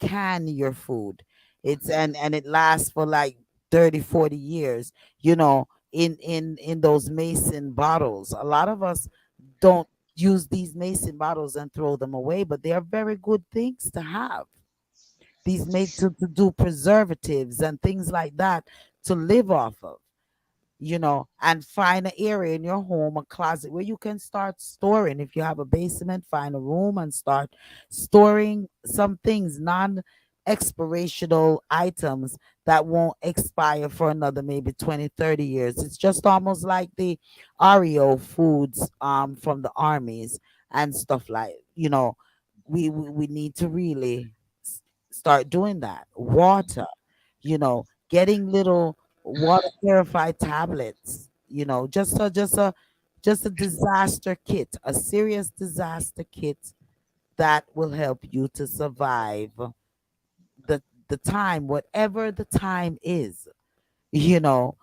can your food. It's and it lasts for like 30, 40 years, in those mason bottles. A lot of us don't use these mason bottles and throw them away, but they are very good things to have. These made to do preservatives and things like that, to live off of, and find an area in your home, a closet where you can start storing. If you have a basement, find a room and start storing some things, non-expirational items that won't expire for another maybe 20, 30 years. It's just almost like the Oreo foods from the armies and stuff like, we need to really start doing that. Water, getting little water purified tablets, just a disaster kit, a serious disaster kit that will help you to survive the time, whatever the time is, you know,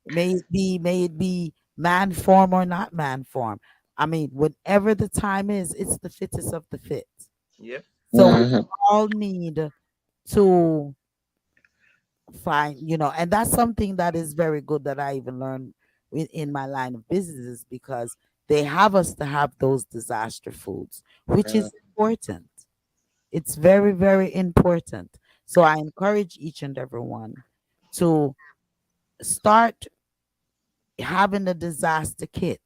may it be man form or not man form. I mean, whatever the time is, it's the fittest of the fit. Yep. So we mhm, all need to find, and that's something that is very good that I even learned in my line of businesses, because they have us to have those disaster foods, which mm, is important. It's very, very important. So I encourage each and everyone to start having a disaster kit.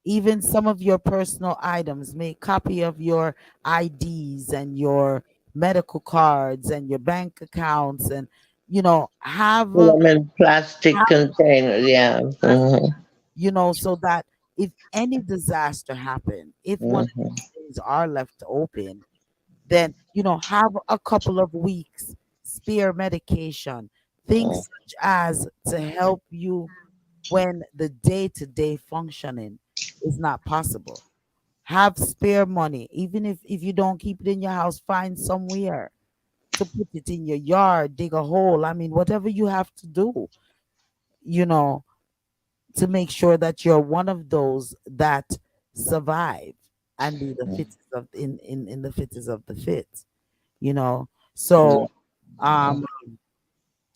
Even some of your personal items, make copy of your IDs and your medical cards and your bank accounts, and have put 'em in plastic containers. Yeah. so that if any disaster happen, if one of Mhm, these things are left open, then have a couple of weeks spare medication, things such as to help you when the day-to-day functioning is not possible. Have spare money, even if you don't keep it in your house, find somewhere to put it in your yard, dig a hole. I mean, whatever you have to do, you know to make sure that you're one of those that survive and be the fittest of in the fittest of the fit. So um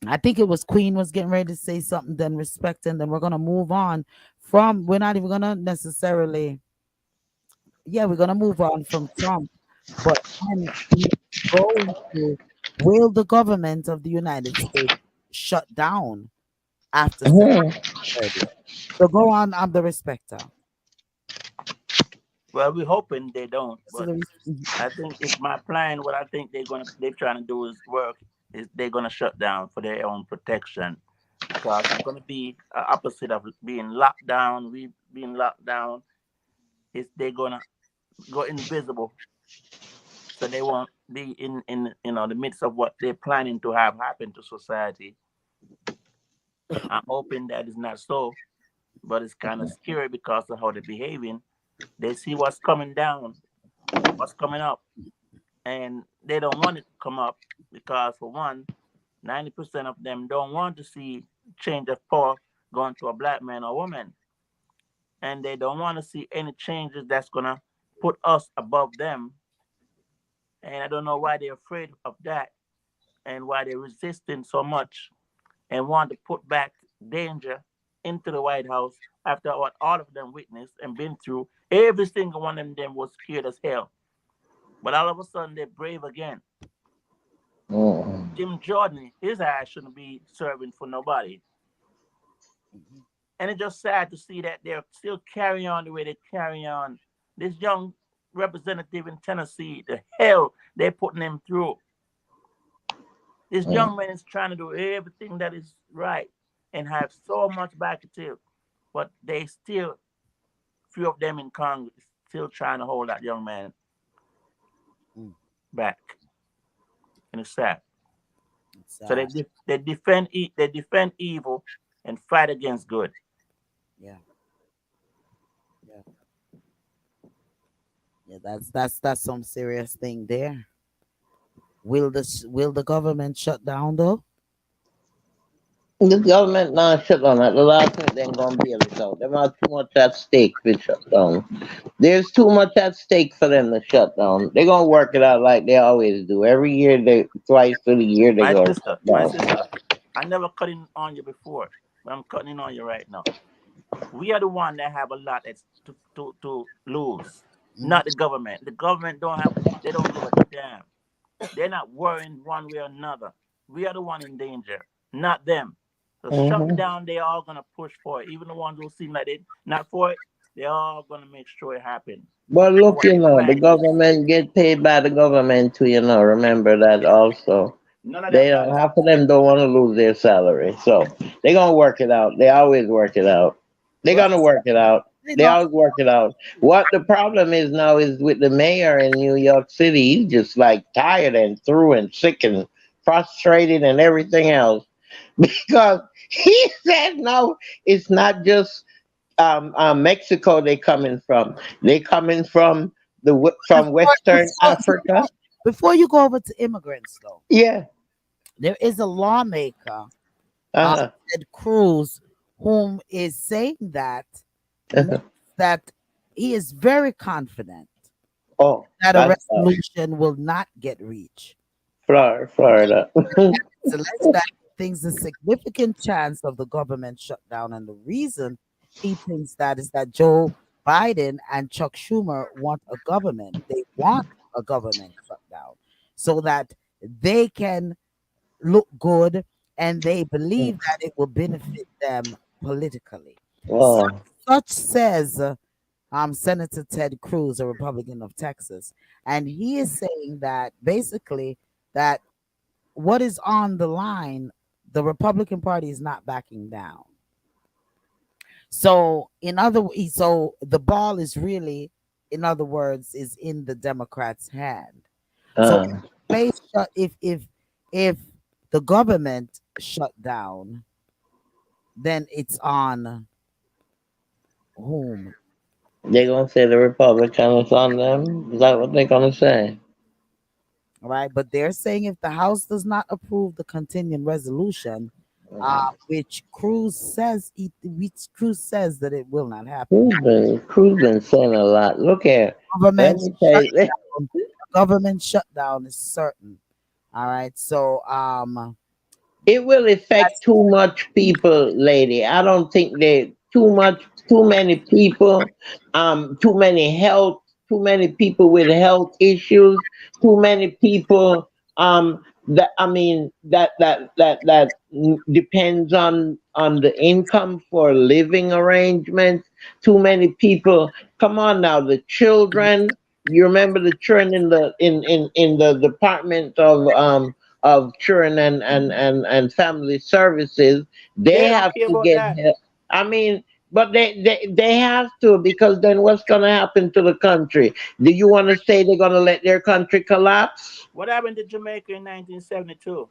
I think it was Queen was getting ready to say something, then Respect, and then we're gonna move on from, we're not even gonna necessarily, yeah, we're gonna move on from Trump, but then we go into, will the government of the United States shut down after September mhm. 30th? So go on, I'm the Respecter. Well, we're hoping they don't, So but I think if my plan, what I think they're trying to do is work, is they're gonna shut down for their own protection, because it's gonna be opposite of being locked down. We being locked down, is they're gonna go invisible, so they won't be in the midst of what they're planning to have happen to society. I'm hoping that is not so, but it's kind of scary because of how they're behaving. They see what's coming down, what's coming up, and they don't want it to come up because, for one, 90% of them don't want to see change of power going to a black man or woman, and they don't want to see any changes that's gonna put us above them. And I don't know why they're afraid of that, and why they're resisting so much and want to put back danger into the White House after what all of them witnessed and been through. Every single one of them was scared as hell. But all of a sudden, they're brave again. Jim Jordan, his ass shouldn't be serving for nobody. And it's just sad to see that they're still carrying on the way they carry on. This young representative in Tennessee, the hell they're putting him through. This young man is trying to do everything that is right and have so much back to tell, but they still, few of them in Congress, still trying to hold that young man back. And it's sad. So they defend evil and fight against good. Yeah. That's some serious thing there. Will the government shut down though? The government not shut down. At the last minute, they ain't gonna bail it out. Them have too much at stake to shut down. There's too much at stake for them to shut down. They're gonna work it out like they always do. Every year, twice through the year, they My go sister, shut down. I never cut in on you before, but I'm cutting in on you right now. We are the one that have a lot that's to lose, not the government. The government they don't give a damn. They're not worrying one way or another. We are the one in danger, not them. So shut it down, they all gonna push for it. Even the ones who seem like they not for it, they're all gonna make sure it happens. But look, What the the plan is. government get paid by the government too. Remember that also. None of They them don't, not. half of them don't want to lose their salary, so they gonna work it out. They always work it out. They're Well, gonna work it out. they They not always work it out. What the problem is now is with the mayor in New York City. He's just like tired and through and sick and frustrated and everything else because he said no. It's not just Mexico. They coming from. They coming from from Western Africa. before you go over to immigrants though, Yeah. there is a lawmaker, Uh-huh. Ted Cruz, whom is saying that that he is very confident Oh, that a that's resolution will not get reached. Florida. Celeste that he thinks a significant chance of the government shutdown, and the reason he thinks that is that Joe Biden and Chuck Schumer want a government. They want a government shutdown so that they can look good, and they believe that it will benefit them politically. Oh, Such says Senator Ted Cruz, a Republican of Texas, and he is saying that basically that what is on the line, the Republican Party is not backing down. So so the ball is really, in other words, is in the Democrats' hand. So uh, if the government shut down, then it's on whom? they gonna say the Republicans on them. Is that what they gonna say? All right, but they're saying if the House does not approve the continuing resolution, which Cruz says that it will not happen. Cruz been saying a lot. Look here. Let Government me tell you. government shutdown is certain. All right, so It will affect too much people, lady. I don't think they too many people, too many people with health issues, too many people that I mean that depends on the income for living arrangements. Too many people. Come on now, the children. You remember the children in the Department of Children and Family Services. They They don't have care to about get that. help. I mean, but they have to, because then what's going to happen to the country? Do you want to say they're going to let their country collapse? What happened to Jamaica in 1972?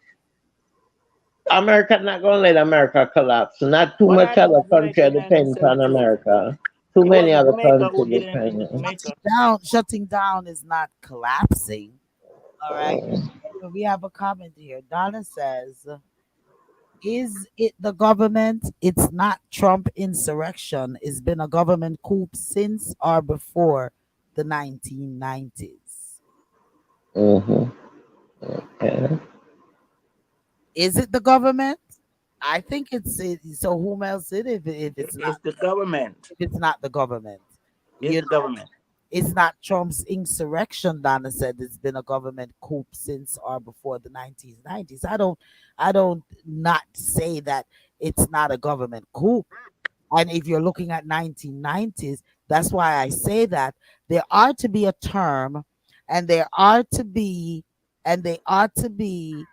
America not gonna let America collapse. Not too What much happened other to Jamaica country in depends on 1972? America. Too It many wasn't other Jamaica countries who did anything to depend. Jamaica. Shutting down is not collapsing. All right. Anyway, we have a comment here. Donna says, is it the government? It's not Trump insurrection. It's been a government coup since or before the 1990s. Mm-hmm. Okay. Is it the government? I think it's it. So whom else it if It's the government. it's not the government? It's You the government. It's not Trump's insurrection. Donna said it's been a government coup since or before the 1990s. I don't not say that it's not a government coup. And if you're looking at 1990s, that's why I say that there ought to be a term, and there ought to be, and they ought to be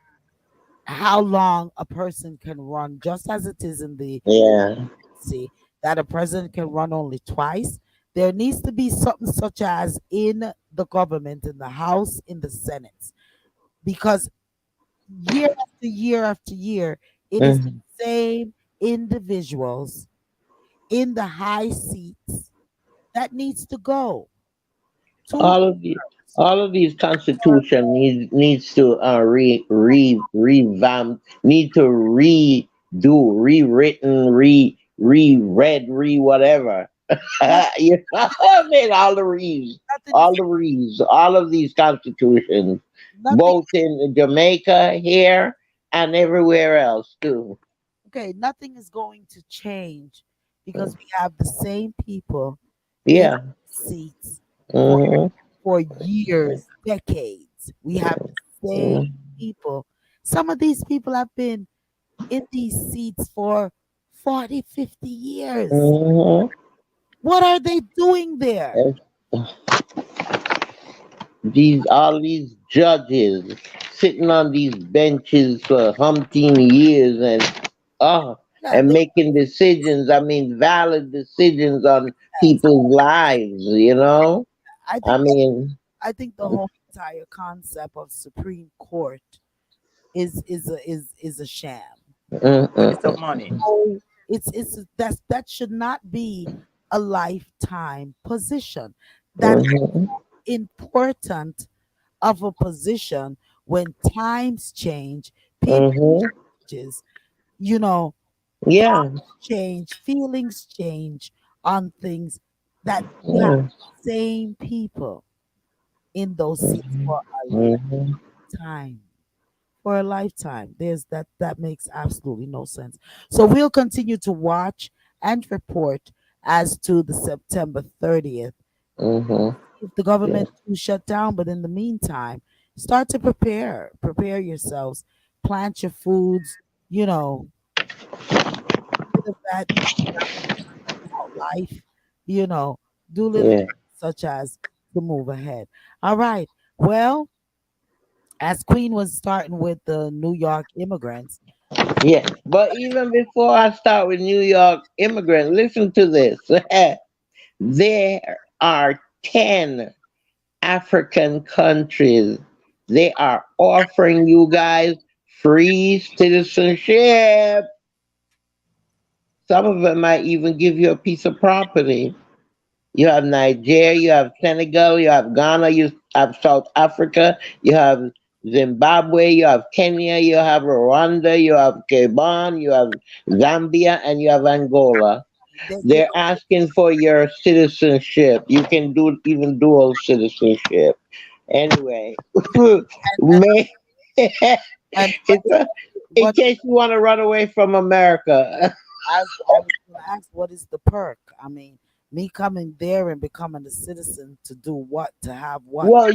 how long a person can run, just as it is in the Yeah. see that a president can run only twice. There needs to be something such as in the government, in the House, in the Senate, because year after year after year, it is the Mhm. same individuals in the high seats that needs to go. Two All of the terms. all of these constitution needs to revamp, need to redo, rewritten, reread, whatever. Nothing, You know, I mean, nothing is all of these constitutions, nothing. both in Jamaica, here, and everywhere else too. Okay, nothing is going to change because we have the same people in Yeah. seats for Hmm. years, decades. We have the same people. Some of these people have been in these seats for 40, 50 years. Hmm. What are they doing there? These all these judges sitting on these benches for umpteen years uh Yeah, and making decisions. I mean, valid decisions on people's lives. You know. I I think mean. the whole entire concept of Supreme Court is a sham. Waste of Mm-mm. money. Oh, that should not be a lifetime position. That Mhm. important of a position when times change, people Mhm. changes, you know, Yeah. change, feelings change on things that you have Mm. same people in those seats Mhm. for a Mhm. lifetime. For a lifetime. That makes absolutely no sense. So we'll continue to watch and report as to the September 30th. Mhm. If the government do shut down, but in the meantime, start to prepare. Prepare yourselves. Plant your foods, you know, bit of that life, you know, do little Yeah. things such as to move ahead. All right. Well, as Queen was starting with the New York immigrants, Yeah. But even before I start with New York immigrant, listen to this. There are 10 African countries. They are offering you guys free citizenship. Some of them might even give you a piece of property. You have Nigeria, you have Senegal, you have Ghana, you have South Africa, you have Zimbabwe, you have Kenya, you have Rwanda, you have Gabon, you have Zambia, and you have Angola. they They're asking for your citizenship. You can do even dual citizenship. Anyway, and may, and it's a, in what case you want to run away from America. I was going to ask, what is the perk? I mean, Me coming there and becoming a citizen to do what? To have what? Well,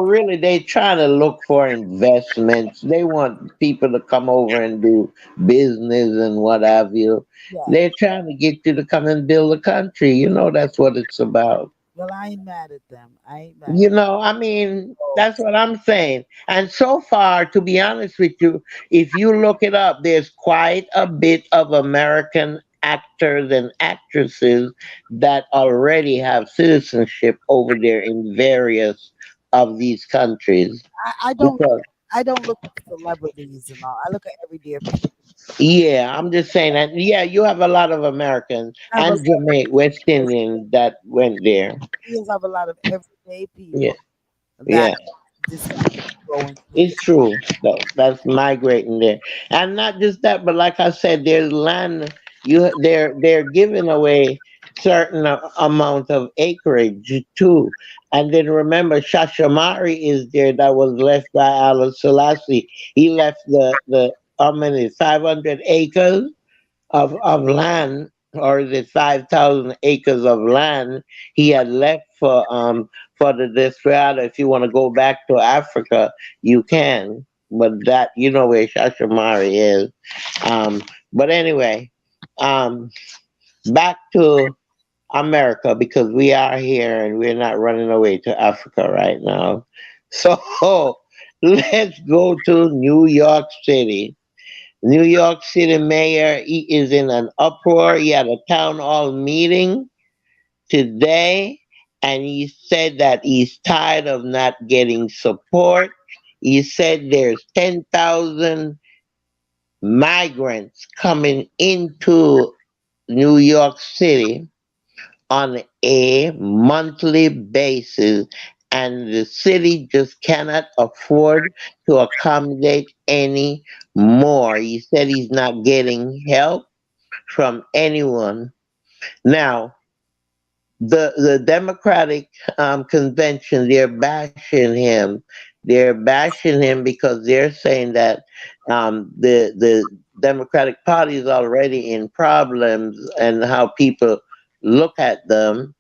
really, they trying to look for investments. They want people to come over and do business and what have you. Yeah. They're trying to get you to come and build a country. That's what it's about. Well, I ain't mad at them. I ain't mad. I mean, So, that's what I'm saying. And so far, to be honest with you, if you look it up, there's quite a bit of American actors and actresses that already have citizenship over there in various of these countries. I don't Because, I don't look at celebrities and all. I look at everyday people. yeah, I'm just saying that, yeah, you have a lot of Americans I have a and lot Jamaican, West of Indians that went there. Europeans, I have a lot of everyday Yeah, people that yeah. decide to go into the It's true. That's migrating there, and not just that, but like I said, there's land. They're giving away certain amount of acreage too, and then remember, Shashamari is there that was left by Allah Selassie. He left the how many 500 acres of land, or is it 5,000 acres of land he had left for the Desperado. If you want to go back to Africa, you can. But that where Shashamari is. Um, but anyway, um, back to America, because we are here and we're not running away to Africa right now. So let's go to New York City. New York City mayor, he is in an uproar. He had a town hall meeting today, and he said that he's tired of not getting support. He said there's 10,000 migrants coming into New York City on a monthly basis, and the city just cannot afford to accommodate any more. He said he's not getting help from anyone. Now, the Democratic convention, they're bashing him. They're bashing him because they're saying that the Democratic Party is already in problems, and how people look at them.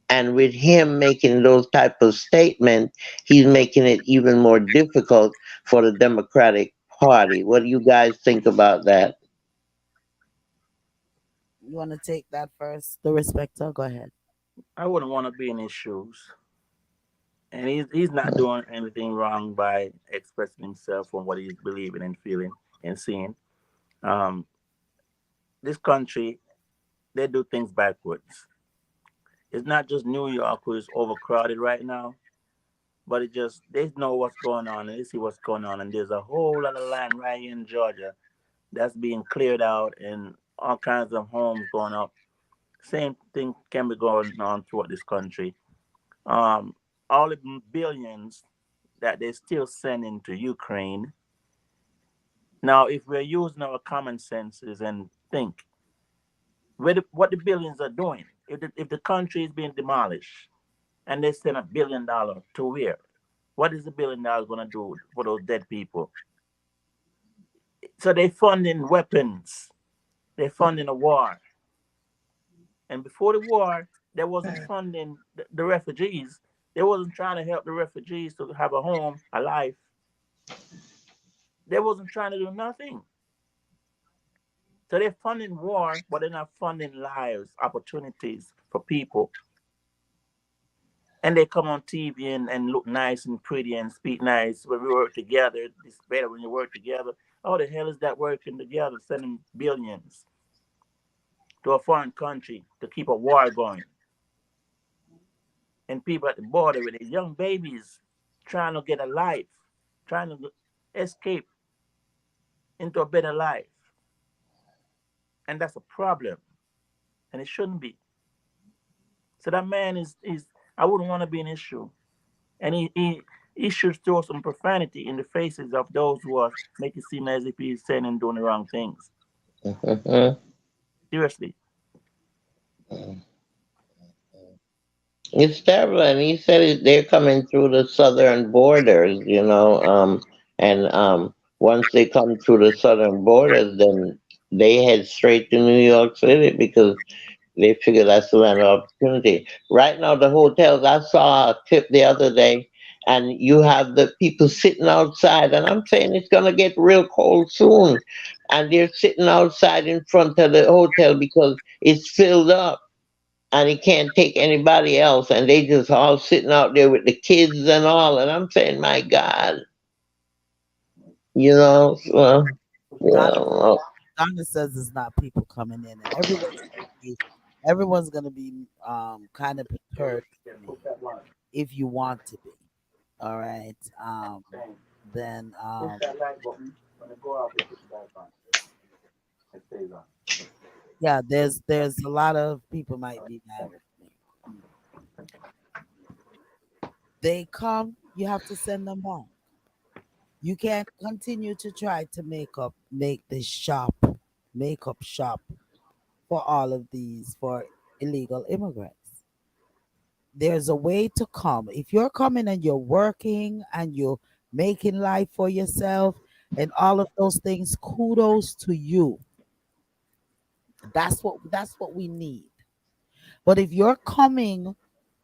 And with him making those type of statements, he's making it even more difficult for the Democratic Party. What do you guys think about that? You want to take that first? The respecter, go ahead. I wouldn't want to be in his shoes. And he's not doing anything wrong by expressing himself on what he's believing and feeling and seeing. Um, this country, they do things backwards. It's not just New York who is overcrowded right now, but it just they know what's going on and they see what's going on. And there's a whole lot of land right here in Georgia that's being cleared out and all kinds of homes going up. Same thing can be going on throughout this country. Um, all the billions that they're still sending to Ukraine. Now, if we're using our common senses and think what the billions are doing, if the country is being demolished and they send $1 billion to where? What is $1 billion going to do for those dead people? So they're funding weapons, they're funding a war. And before the war, they wasn't funding the refugees. They wasn't trying to help the refugees to have a home, a life. They wasn't trying to do nothing. So they're funding war, but they're not funding lives, opportunities for people. And they come on TV and look nice and pretty and speak nice. When we work together, it's better when you work together. How the hell is that working together, sending billions to a foreign country to keep a war going? And people at the border with their young babies trying to get a life, trying to escape into a better life. And that's a problem. And it shouldn't be. So that man is I wouldn't want to be an issue. And he should throw some profanity in the faces of those who are making it seem as if he's saying and doing the wrong things. Mhm. Seriously. It's terrible, and he said they're coming through the southern borders. And once they come through the southern borders, then they head straight to New York City because they figure that's the land of opportunity. Right now, the hotels, I saw a clip the other day, and you have the people sitting outside, and I'm saying it's going to get real cold soon. And they're sitting outside in front of the hotel because it's filled up and it can't take anybody else. And they just all sitting out there with the kids and all. And I'm saying, my God, you know, Donna, well, Donna says it's not people coming in, and everyone's gonna be kind of prepared to be if you want to be. All right. Then yeah, there's a lot of people might be mad with me. They come, you have to send them back. You can't continue to try to make this shop, makeup shop for all of these for illegal immigrants. There's a way to come. If you're coming and you're working and you're making life for yourself and all of those things, kudos to you. That's what we need. But if you're coming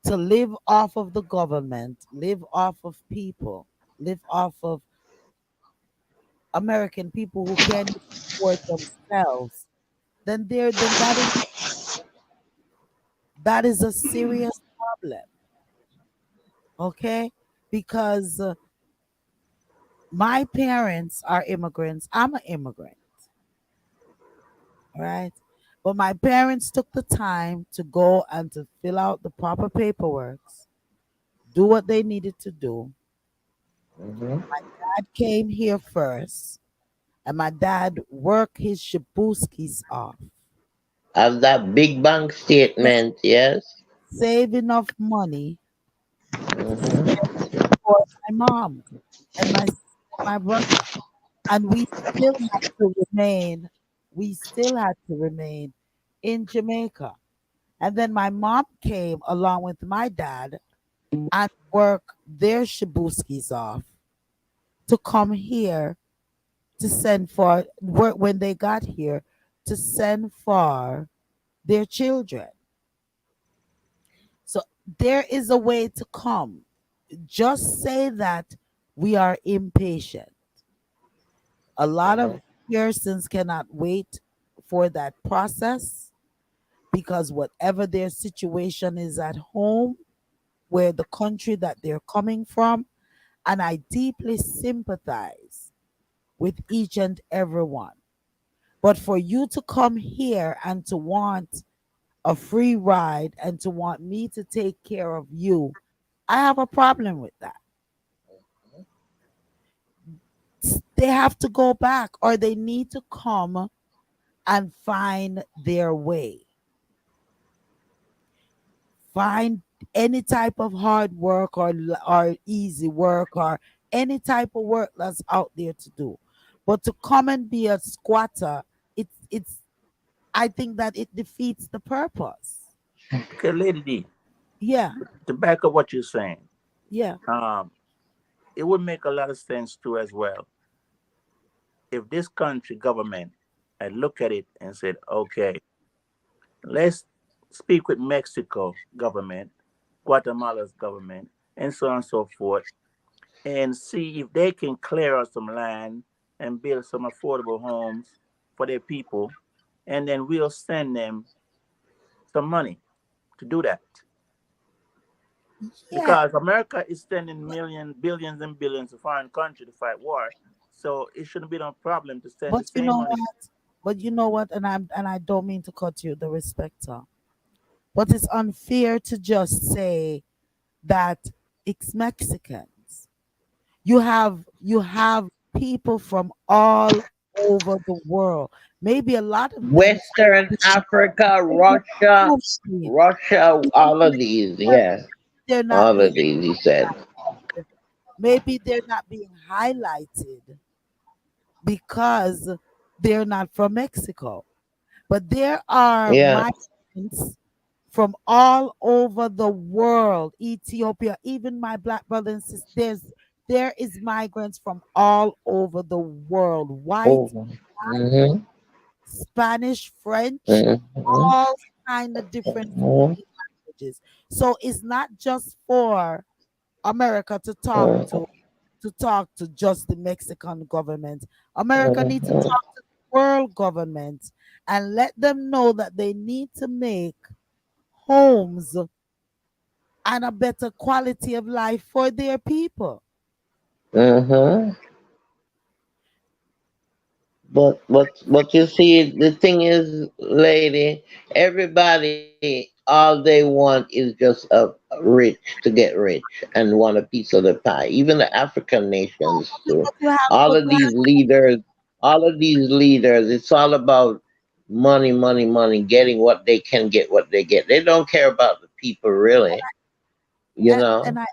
to live off of the government, live off of people, live off of American people who can't even support themselves, then that is a serious problem. Okay, because my parents are immigrants. I'm an immigrant, right? But my parents took the time to go and to fill out the proper paperwork, do what they needed to do. mhm. Dad came here first, and my dad worked his shabuskis off. Have that big bank Yeah, statement, yes. save enough money Hmm. for my mom and my brother, and we still had to remain in Jamaica. And then my mom came along with my dad and work their shabuskis off to come here to send for work when they got here to send for their children. So there is a way to come. Just say that we are impatient. A lot of persons cannot wait for that process because whatever their situation is at home, where the country that they're coming from, and I deeply sympathize with each and every one. But for you to come here and to want a free ride and to want me to take care of you, I have a problem with that. They have to go back or they need to come and find their way. Find any type of hard work or easy work or any type of work that's out there to do. But to come and be a squatter, it's I think that it defeats the purpose. Okay, Lady D, Yeah, to back up what you're saying, yeah. um, it would make a lot of sense too as well if this country government had looked at it and said, okay, let's speak with Mexico government, Guatemala's government, and so on and so forth, and see if they can clear us some land and build some affordable homes for their people, and then we'll send them some money to do that. Yeah, Because America is sending millions, billions, and billions to foreign country to fight war, so it shouldn't be no problem to send the but you same know money. what? But you know what? And I don't mean to cut you the respecter, but it's unfair to just say that it's Mexicans. You have people from all over the world. Maybe a lot of them Western Africa, Russia, maybe Russia, all of these, yes, they're not all being of these, he said. maybe they're not being highlighted because they're not from Mexico. But there are Yeah. migrants from all over the world, Ethiopia, even my black brothers and sisters. There is migrants from all over the world, white, Oh. Hmm. Spanish, French, Mhm. all kind of different Mhm. languages. So it's not just for America to talk to just the Mexican government. America needs to Mhm. talk to the world government and let them know that they need to make homes and a better quality of life for their people. Mhm. But you see, the thing is, lady, everybody, all they want is just a rich to get rich and want a piece of the pie. Even the African nations too. But you have All to of these leaders, it's all about money, money, money, getting what they can get, what they get. They don't care about the people really, you know. and I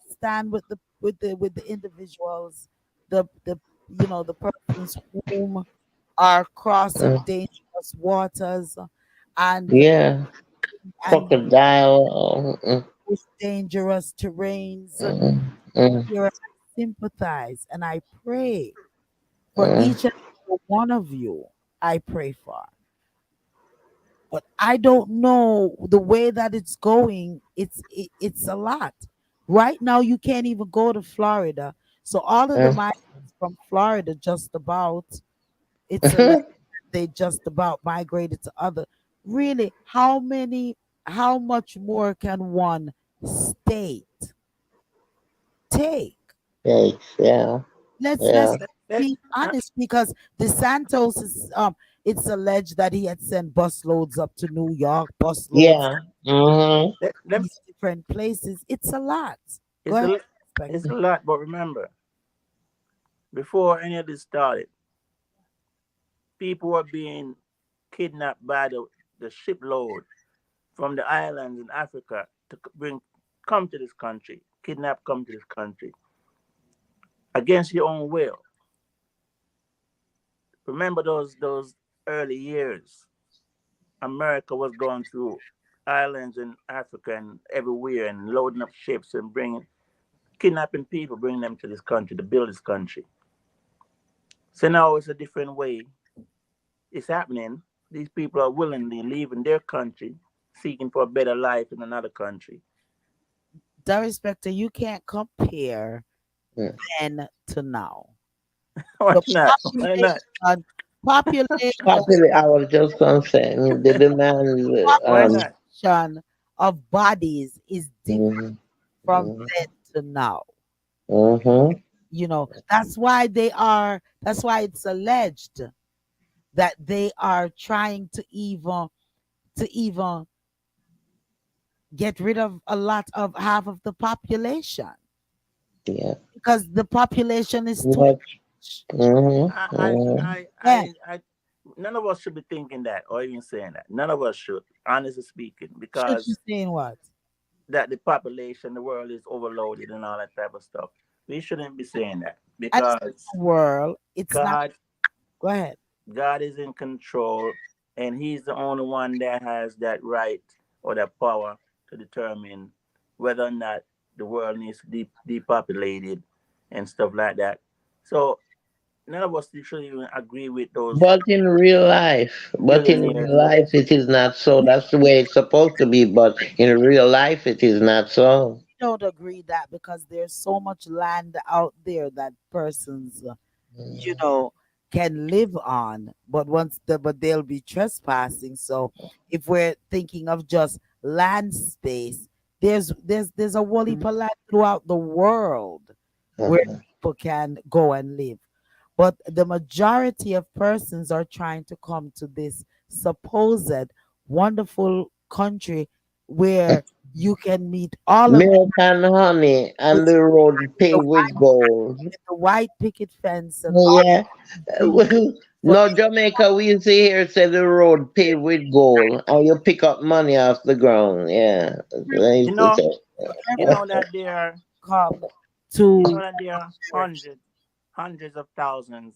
stand with the individuals, the the persons whom are crossing Mm, dangerous waters and yeah, and crocodile. with dangerous terrains. Mm, mm, Here I sympathize and I pray for mm, each and every one of you. I pray for. But I don't know the way that it's going. It's a lot. Right now, you can't even go to Florida. So all of the mm. migrants from Florida, just about it's a they just about migrated to other. Really, how many? How much more can one state take? Yikes, yeah, Let's yeah, Let, be uh, honest because DeSantos is it's alleged that he had sent busloads up to New York, busloads yeah. Mm-hmm. let, these different places. It's a lot. Go it's ahead, a it's Spectre. a lot, but remember, before any of this started, people were being kidnapped by the shipload from the islands in Africa to come to this country, kidnap come to this country against your own will. Remember those early years. America was going through islands in Africa and everywhere and loading up ships and bringing kidnapping people, bringing them to this country to build this country. So now it's a different way. It's happening. These people are willingly leaving their country, seeking for a better life in another country. Darespecta, you can't compare then to now. Why The not? Why not? population, Popular, I was just gonna say the demand. Why not? population of bodies is different Mhm, from mhm, then to now. mhm. That's why it's alleged that they are trying to even get rid of a lot of half of the population Yeah. because the population is too What? much. Mhm, I, I, mhm. I, Yeah, I, none of us should be thinking that or even saying that. None of us should, honestly speaking, should you because saying what? that the population, the world is overloaded and all that type of stuff. We shouldn't be saying that And it's not because the world. It's not. God, Go ahead. God is in control, and He's the only one that has that right or that power to determine whether or not the world needs to be depopulated and stuff like that. So none of us should even agree with those But in billionaires. real life, it is not so. That's the way it's supposed to be. But in real life, it is not so. Don't agree that because there's so much land out there that persons, can live on, but but they'll be trespassing. So if we're thinking of just land space, there's a whole heap of land throughout the world where Mhm. people can go and live. But the majority of persons are trying to come to this supposed wonderful country where you can meet all of Milk and honey, and with the road the paved with white, gold. with the white picket fence and all Yeah. things for No, Jamaica, we used to hear say the road paved with gold, and you pick up money off the ground. Yeah, that's what I You used to know, say. you know that there are, come you know to that there are hundreds of thousands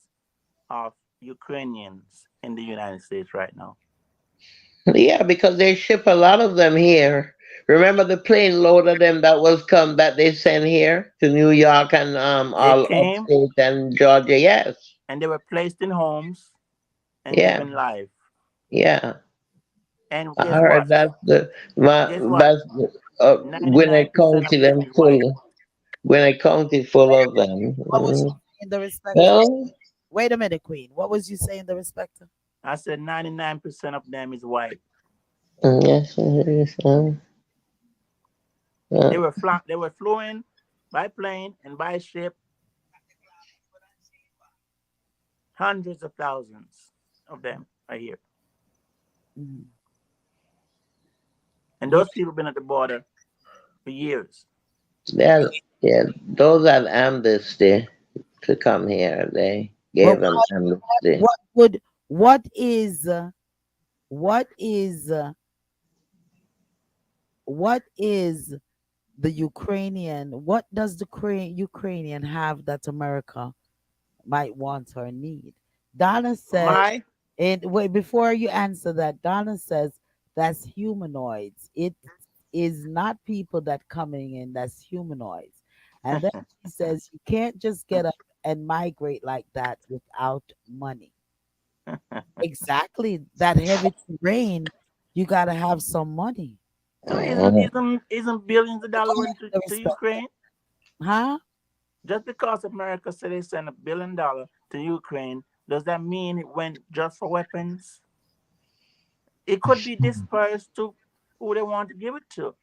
of Ukrainians in the United States right now. Yeah, because they ship a lot of them here. Remember the plane load of them that was come that they sent here to New York and They all came upstate and Georgia. Yes. and they were placed in homes. and Yeah, living life. yeah. And I guess what? heard that's Guess what? that's Gwinnett 99% County of them them is white. full. Gwinnett County full of them. What was you saying, the respecter? Well, Wait a minute, Queen. What was you saying, the respecter? I said 99% of them is white. yes, it is. Uh, They were flying by plane and by ship, hundreds of thousands of them are here. Mhm. And Yeah. those people been at the border for years. yeah, yeah. Those are amnesty to come here. They But gave them amnesty. what would what is what is the Ukrainian? What does the Ukrainian have that America might want or need? Donna said, My and wait, before you answer that, Donna says that's humanoids. It is not people that coming in, that's humanoids. And then she says you can't just get up and migrate like that without money. Exactly. That heavy terrain, you gotta have some money. so Mhm. isn't billions of Come dollars on, went the to respect. Ukraine? Huh? Just because America said they sent $1 billion to Ukraine, does that mean it went just for weapons? It could be dispersed to who they want to give it to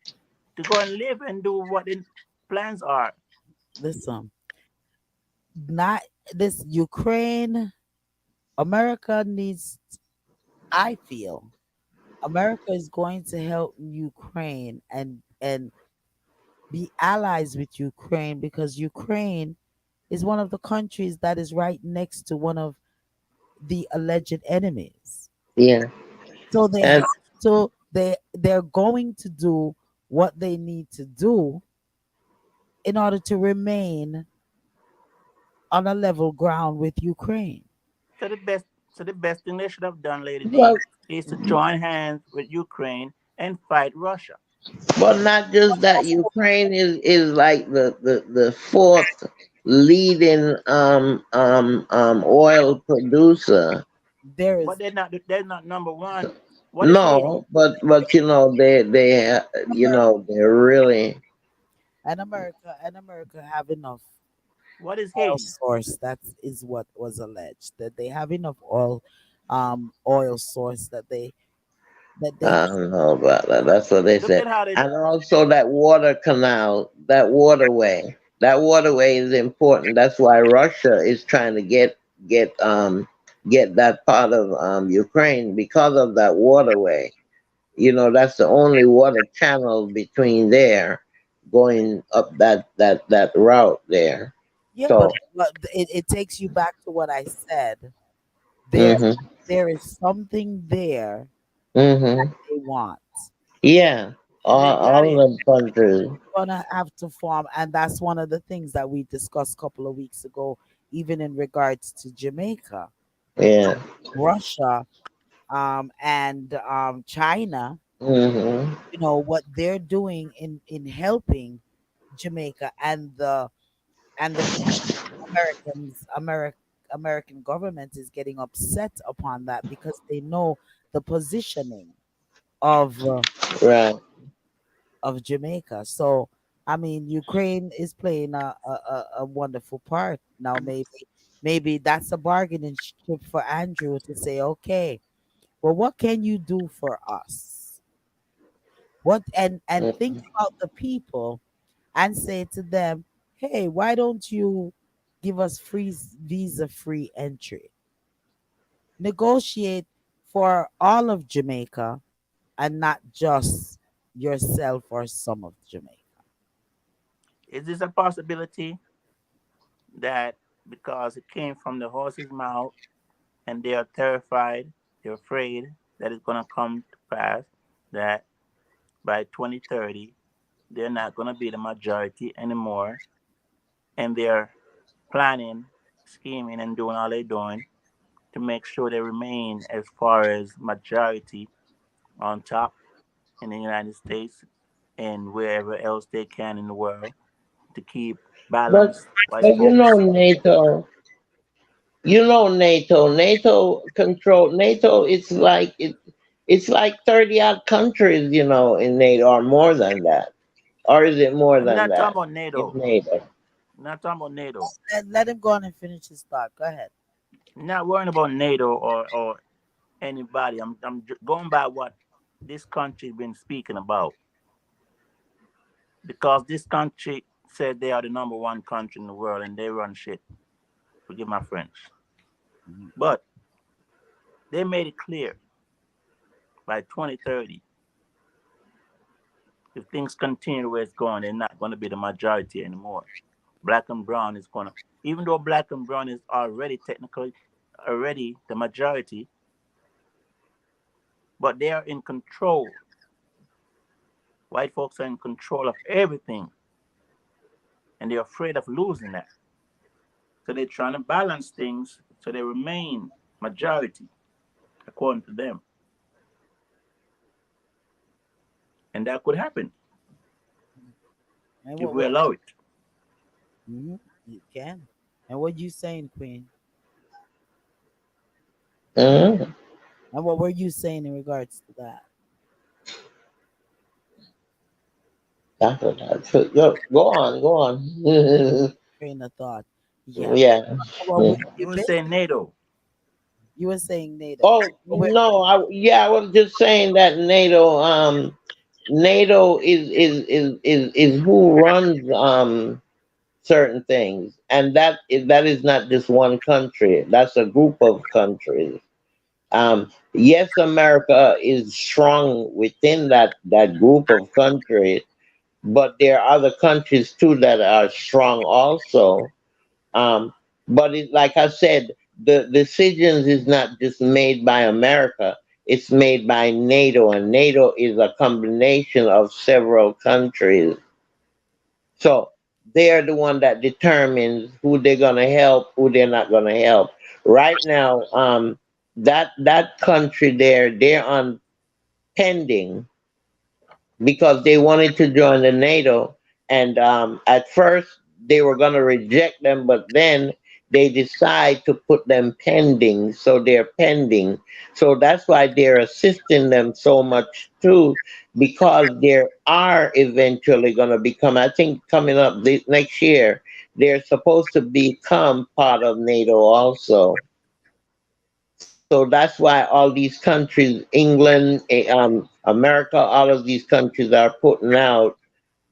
go and live and do what the plans are. Listen, not this Ukraine, America needs, I feel America is going to help Ukraine and be allies with Ukraine because Ukraine is one of the countries that is right next to one of the alleged enemies. Yeah, So they and have to they're going to do what they need to do in order to remain on a level ground with Ukraine. So the best thing they should have done, Lady but D, is to join hands with Ukraine and fight Russia. not just that. Ukraine is like the fourth leading oil producer. There But is they're not number one. What is Haiti? No, but they're really and America have enough What is oil Haiti? source. That is what was alleged, that they have enough oil source that they I can. don't know about that. That's what they Look said. at how they And also that water canal, that waterway. That waterway is important. That's why Russia is trying to get that part of Ukraine because of that waterway. That's the only water channel between there going up that route there. Yeah, So but it takes you back to what I said. There mhm. there is something there Mhm. they want. Yeah. and they got All it. of them countries. Gonna have to form, and that's one of the things that we discussed a couple of weeks ago, even in regards to Jamaica, Yeah. Russia, and China. Mhm. What they're doing in helping Jamaica, and the American government is getting upset upon that because they know the positioning of Right. Jamaica. So I mean, Ukraine is playing a wonderful part now. Maybe that's a bargaining chip for Andrew to say, okay, well, what can you do for us? What and think Mhm. about the people and say to them, hey, why don't you give us free visa free entry? Negotiate for all of Jamaica and not just yourself or some of Jamaica. Is this a possibility that because it came from the horse's mouth and they are terrified, they're afraid that it's going to come to pass, that by 2030 they're not going to be the majority anymore, and they're planning, scheming, and doing all they're doing to make sure they remain as far as majority on top in the United States and wherever else they can in the world to keep But balanced white but folks. NATO. You know NATO. NATO control NATO. It's like 30 odd countries. You know, in NATO, or more than that, or is it more I'm than not talking that about in NATO. NATO? I'm not talking about NATO. Let him go on and finish his thought. Go ahead. I'm not worrying about NATO or anybody. Going by what this country been speaking about, because this country said they are the number one country in the world and they run shit. Forgive my French, Mhm. but they made it clear by 2030, if things continue the way it's going, they're not going to be the majority anymore. Black and brown is going to, even though black and brown is already technically already the majority, but they are in control. White folks are in control of everything, and they're afraid of losing that. So they're trying to balance things so they remain majority, according to them. And that could happen And if what we were allow it. you can? And what you saying, Queen? Mhm. And what were you saying in regards to that? That's what I took. Go on, go on. Train of thought. Yeah. Yeah. Well, You were saying NATO. you were saying NATO. Oh Well, no, I was just saying that NATO is who runs certain things, and that is not just one country. That's a group of countries. Yes, America is strong within that group of countries, but there are other countries too that are strong also. Um, but like I said, the decisions is not just made by America; it's made by NATO, and NATO is a combination of several countries. So they're the one that determines who they're gonna help, who they're not gonna help. Right now, that country there, they're on pending because they wanted to join the NATO, and at first they were going to reject them, but then they decide to put them pending, so they're pending. So that's why they're assisting them so much too, because they are eventually going to become. I think coming up this next year, they're supposed to become part of NATO also. So that's why all these countries, England, America, all of these countries are putting out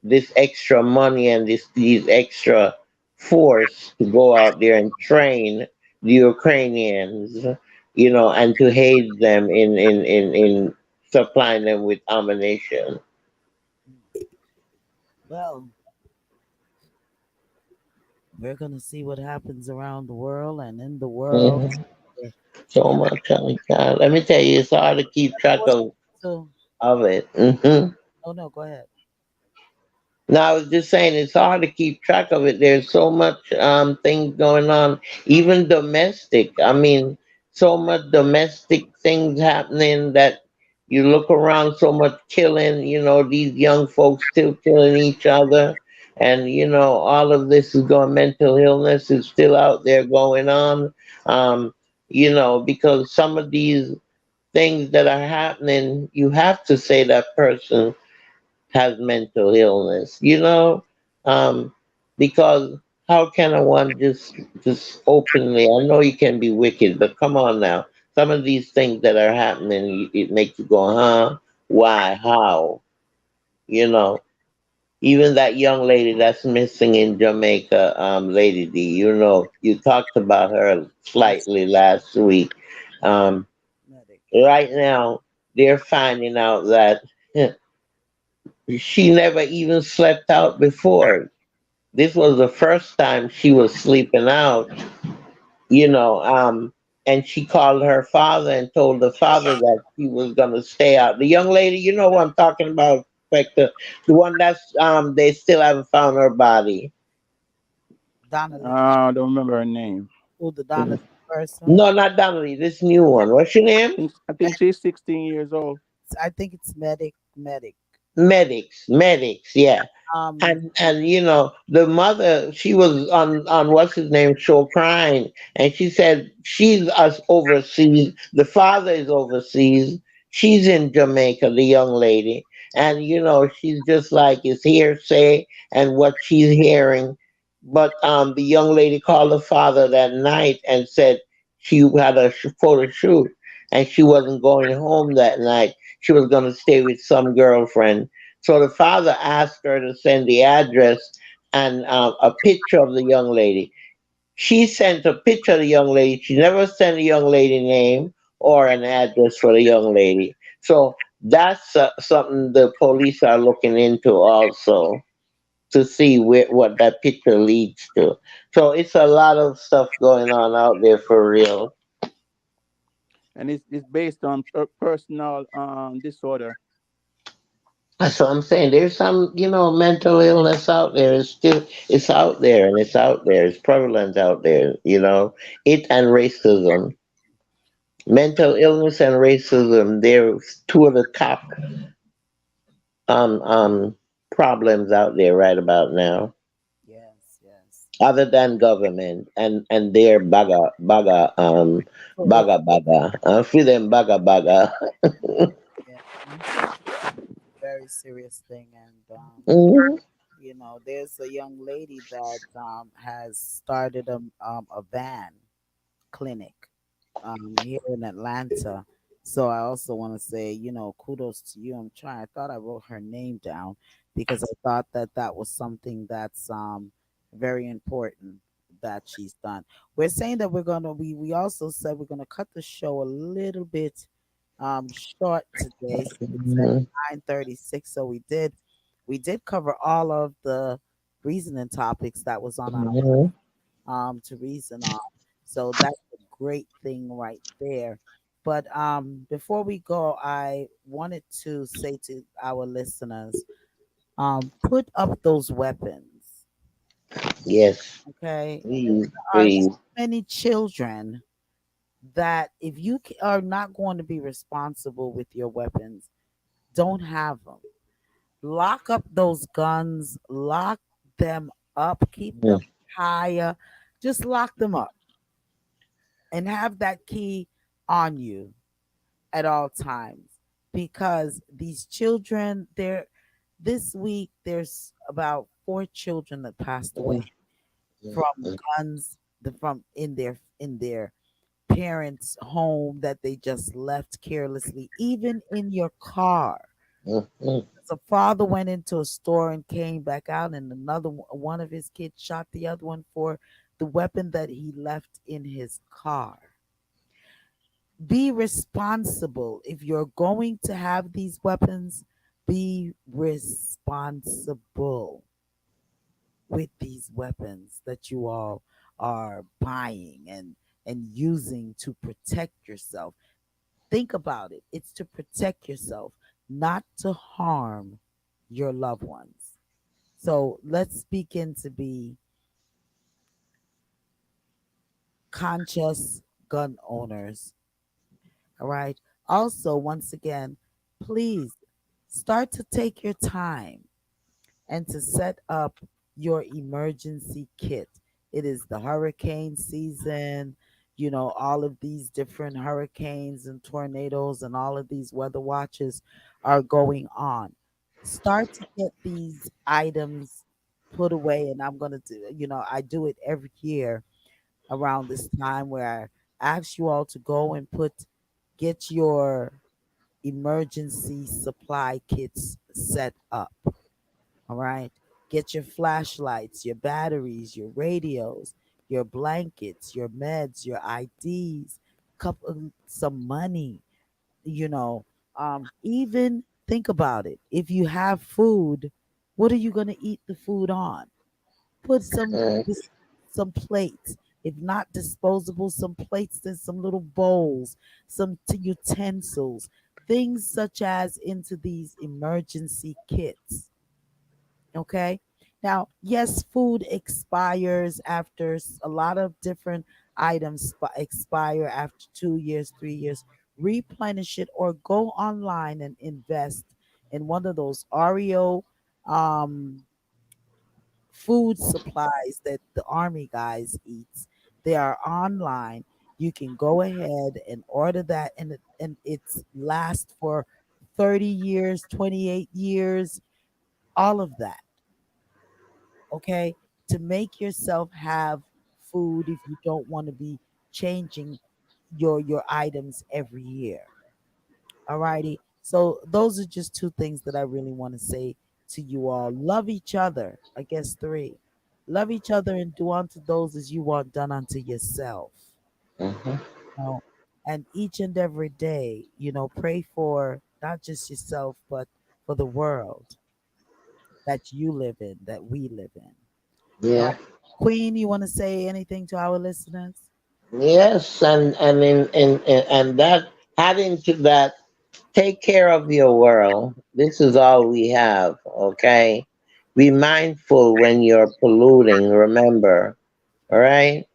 this extra money and these extra force to go out there and train the Ukrainians, and to aid them in supplying them with ammunition. well, we're gonna see what happens around the world and in the world. Mhm. So Yeah. much, God. Let me tell you, it's hard to keep track So, of it. oh no, go ahead. No, I was just saying it's hard to keep track of it. There's so much things going on, even domestic. I mean, so much domestic things happening that you look around, so much killing. These young folks still killing each other, and all of this is going. Mental illness is still out there going on. Because some of these things that are happening, you have to say that person has mental illness, because how can a one just openly? I know you can be wicked, but come on now. Some of these things that are happening, it makes you go, huh? Why? How? You know. Even that young lady that's missing in Jamaica, Lady D. You talked about her Yes, slightly last week. Um, medic. right now, they're finding out that she never even slept out before. This was the first time she was sleeping out, you know, um, and she called her father and told the father that she was gonna stay out. The young lady, you know who I'm talking about, Spectre, the one that's they still haven't found her body. Donnelly. I don't remember her name. Who the Donnelly person? No, not Donnelly, this new one. What's your name? I think she's 16 years old. I think it's medic. Medic. medics, yeah. Um, And the mother, she was on what's his name show crying, and she said she's us overseas, the father is overseas, she's in Jamaica, the young lady, and she's just like it's hearsay and what she's hearing. But the young lady called the father that night and said she had a photo shoot and she wasn't going home that night, she was going to stay with some girlfriend. So the father asked her to send the address and a picture of the young lady. She sent a picture of the young lady. She never sent the young lady name or an address for the young lady. So that's something the police are looking into also to see what that picture leads to. So it's a lot of stuff going on out there for real. And it's based on personal disorder. That's what I'm saying. There's some, mental illness out there. It's out there and it's out there. It's prevalent out there, It and racism. Mental illness and racism, they're two of the top um um problems out there right about now. yes, yes. Other than government and their Correct. baga. I feel them baga. Yeah, very serious thing, and Mhm. there's a young lady that has started a van clinic here in Atlanta. So I also want to say, kudos to you. I'm trying. I thought I wrote her name down because I thought that that was something that's very important that she's done. We're saying that we also said we're gonna cut the show a little bit short today. So it's at Mhm. 9:36. So we did cover all of the reasoning topics that was on our Mhm. to reason on. So that's a great thing right there. But before we go, I wanted to say to our listeners, put up those weapons. Yes. Okay, Please, there are please. too many children that if you are not going to be responsible with your weapons, don't have them. Lock up those guns. Lock them up. Keep them higher. Just lock them up and have that key on you at all times because these children there this week there's about 4 children that passed away from guns from in their parents home that they just left carelessly, even in your car. Mhm. So father went into a store and came back out, and one of his kids shot the other one for the weapon that he left in his car. Be responsible. If you're going to have these weapons, be responsible with these weapons that you all are buying and using to protect yourself. Think about it. It's to protect yourself, not to harm your loved ones. So let's begin to be conscious gun owners. All right. Also, once again, please start to take your time and to set up your emergency kit. It is the hurricane season, all of these different hurricanes and tornadoes and all of these weather watches are going on. Start to get these items put away. And I'm going to do, I do it every year around this time where I ask you all to go and get your emergency supply kits set up. All right. Get your flashlights, your batteries, your radios, your blankets, your meds, your IDs, some money, you know. Even think about it. If you have food, what are you gonna eat the food on? Put some plates. If not disposable, some plates and some little bowls, some utensils, things such as into these emergency kits. Okay. Now, yes, food expires after a lot of different items expire after 2 years, 3 years. Replenish it or go online and invest in one of those Oreo um food supplies that the army guys eats. They are online. You can go ahead and order that, and it's lasts for 30 years, 28 years, all of that. Okay, to make yourself have food if you don't want to be changing your items every year. Alrighty. So those are just two things that I really want to say to you all. Love each other. I guess three. Love each other and do unto those as you want done unto yourself. Mhm. You know? And each and every day, pray for not just yourself, but for the world that you live in, that we live in. All Yeah. right. Queen, you want to say anything to our listeners? Yes, and and that adding to that, take care of your world. This is all we have, okay? Be mindful when you're polluting, remember. All right?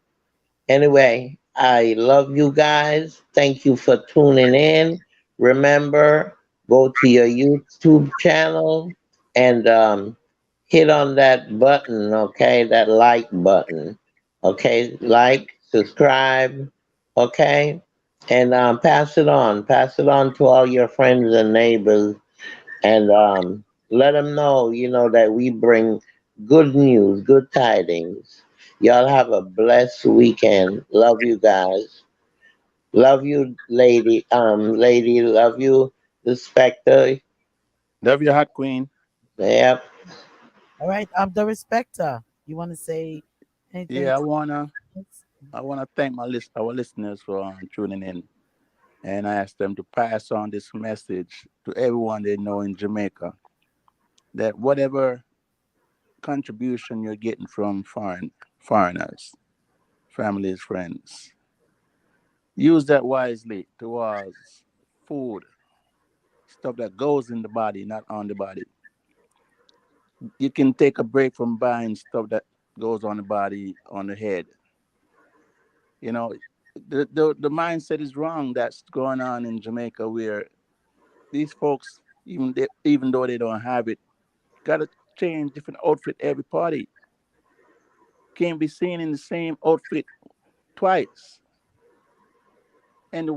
Anyway, I love you guys. Thank you for tuning in. Remember, go to your YouTube channel and hit on that button, okay? That like button. Okay? Like, subscribe, okay? And pass it on. Pass it on to all your friends and neighbors and let them know, that we bring good news, good tidings. Y'all have a blessed weekend. Love you guys. Love you, lady. Love you, the Spectre. Love your hot queen. Yep. All right. I'm the respecter. You want to say anything Yeah, to us? I wanna thank our listeners for tuning in, and I ask them to pass on this message to everyone they know in Jamaica that whatever contribution you're getting from foreigners, families, friends, use that wisely towards food, stuff that goes in the body, not on the body. You can take a break from buying stuff that goes on the body, on the head. You know, the mindset is wrong that's going on in Jamaica, where these folks, even though they don't have it, gotta change different outfit every party. Can't be seen in the same outfit twice. And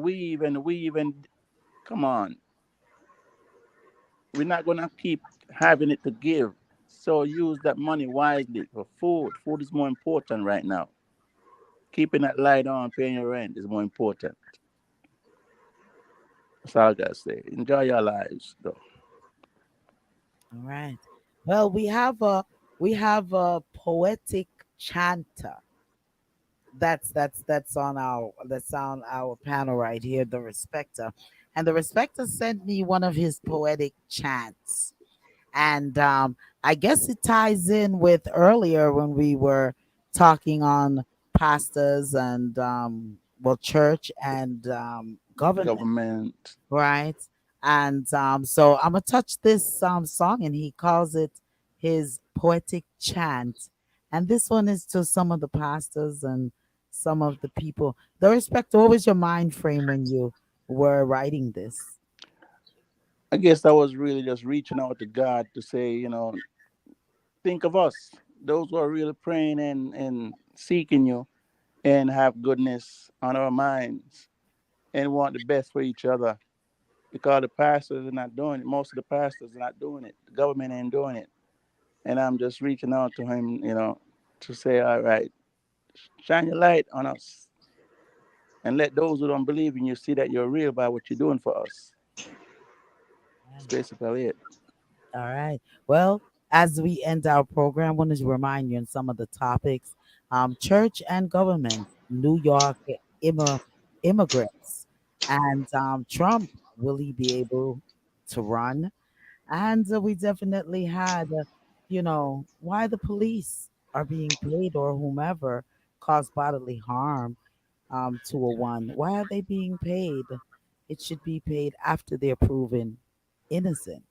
come on, we're not gonna keep having it to give. So use that money wisely for food. Food is more important right now. Keeping that light on, paying your rent is more important. That's all I gotta say. Enjoy your lives, though. All right. Well, we have a poetic chanter. That's on our panel right here, the respecter. And the respecter sent me one of his poetic chants. And I guess it ties in with earlier when we were talking on pastors and church and government, Government. right? And so I'm gonna touch this song, and he calls it his poetic chant. And this one is to some of the pastors and some of the people. The respect. What was your mind frame when you were writing this? I guess I was really just reaching out to God to say, think of us, those who are really praying and seeking you and have goodness on our minds and want the best for each other. Because the pastors are not doing it. Most of the pastors are not doing it. The government ain't doing it. And I'm just reaching out to him, to say, all right, shine your light on us and let those who don't believe in you see that you're real by what you're doing for us. That's basically it. All right. Well, as we end our program, I wanted to remind you on some of the topics. Church and government, New York immigrants, and Trump, will he be able to run? And we definitely had, why the police are being paid or whomever caused bodily harm to a one. Why are they being paid? It should be paid after they're proven innocent.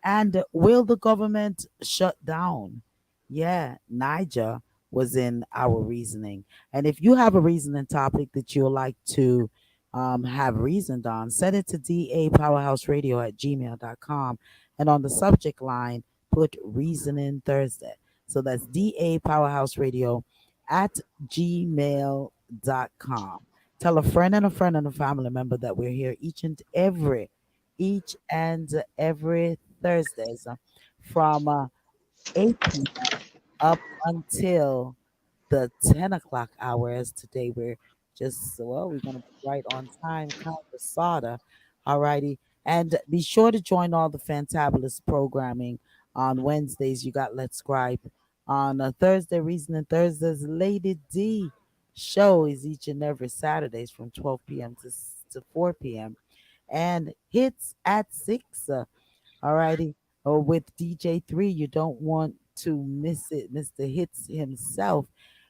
And will the government shut down? Yeah, Niger was in our reasoning. And if you have a reasoning topic that you'd like to have reasoned on, send it to dapowerhouseradio@gmail.com. And on the subject line, put Reasoning Thursday. So that's dapowerhouseradio at gmail.com. Tell a friend and a friend and a family member that we're here each and every Thursdays from 8 p.m. up until the 10 o'clock hour. As today we're just, well, we're going to be right on time, count the soda. All righty. And be sure to join all the fantabulous programming on Wednesdays. You got Let's Scribe. On Thursday, Reasoning Thursdays, Lady D show is each and every Saturdays from 12 p.m. to 4 p.m. And hits at 6. All righty. Or with DJ3, you don't want to miss it. Mr. Hits himself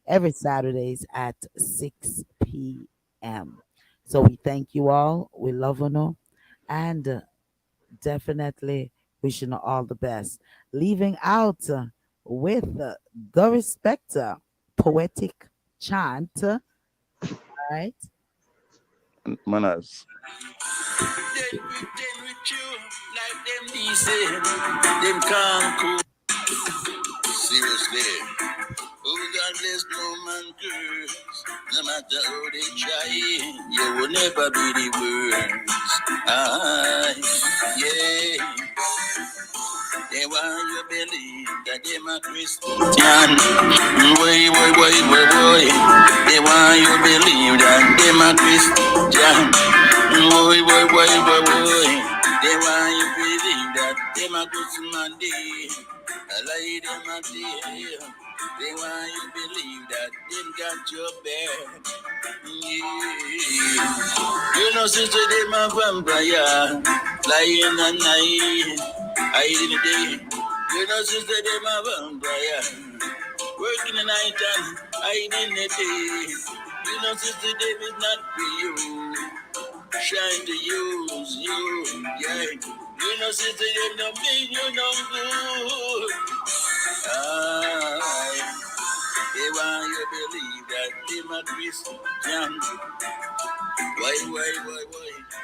every Saturdays at 6 p.m. So we thank you all. We love you, and definitely wishing you all the best. Leaving out with the Respecta poetic chant. Right? Manners. Then pretend with you like them decent. Them can't cool. Seriously. Oh, God bless no man curse. No matter how they try, you will never be the worst. Yeah. They want you believe that them a Christian. Boy. They want you believe that them a Christian. Boy. They want you believe that them a good man day. I lie them a day. They want you believe that them got your back. Yeah. You know, sister, they my vampire, lying at night, hiding the day. You know, sister, they my vampire, working the night and hiding the day. You know, sister, they is not for you, trying to use you, yeah. You know, sister, they no mean you no good. They want you to believe that they my Christian. Why?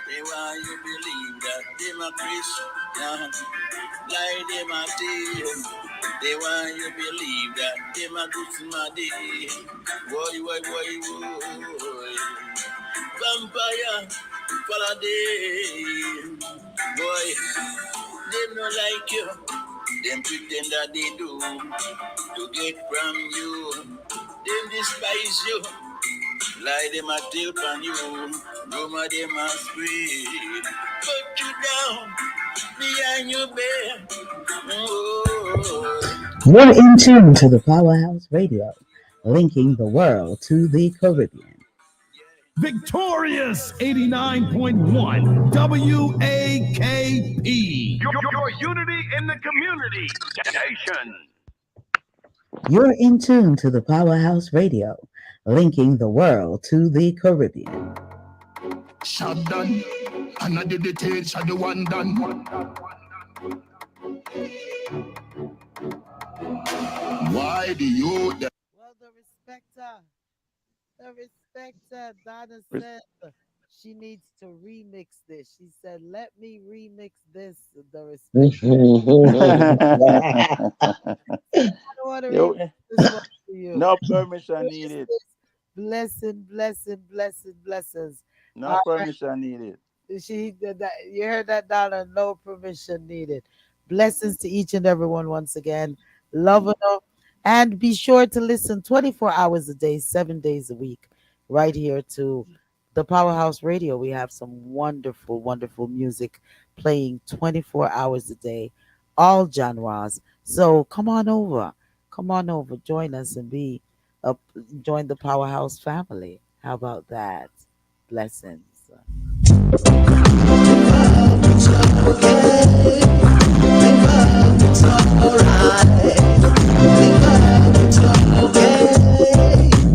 They want you believe that they my Christian. Lie them a tell. They want you believe that they my good somebody. Why. Vampire, follow them. Boy, they don't like you. Them pretend that they do to get from you. Them despise you. Lie them a tip on you, rumor them a spread. Put you down behind your bed. Oh. You're in tune to the Powerhouse Radio, linking the world to the Caribbean. Victorious 89.1 WAKP. Your unity in the community station. You're in tune to the Powerhouse Radio, linking the world to the Caribbean. Shot done, and I did the tail, shot the one done. Why do you? Well, the Respecta, Donna said she needs to remix this. She said, "Let me remix this." The Respecta. I don't want to remix this one for you. No permission needed. Blessings. No All permission needed. She did that. You heard that, Donna? No permission needed. Blessings to each and everyone once again. Love her. And be sure to listen 24 hours a day, 7 days a week, right here to the Powerhouse Radio. We have some wonderful music playing 24 hours a day, all genres. So come on over, join us and join the Powerhouse family. How about that? Blessings.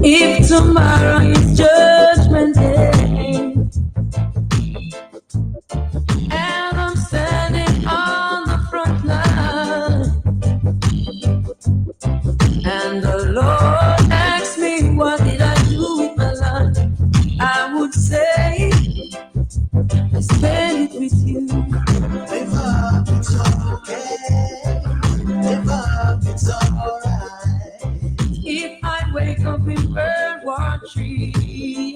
If tomorrow is judgment day, and I'm standing on the front line, and the Lord asks me what did I do with my life, I would say I spend it with you. Live up, it's okay. Live up, it's alright. If I wake up in World War III,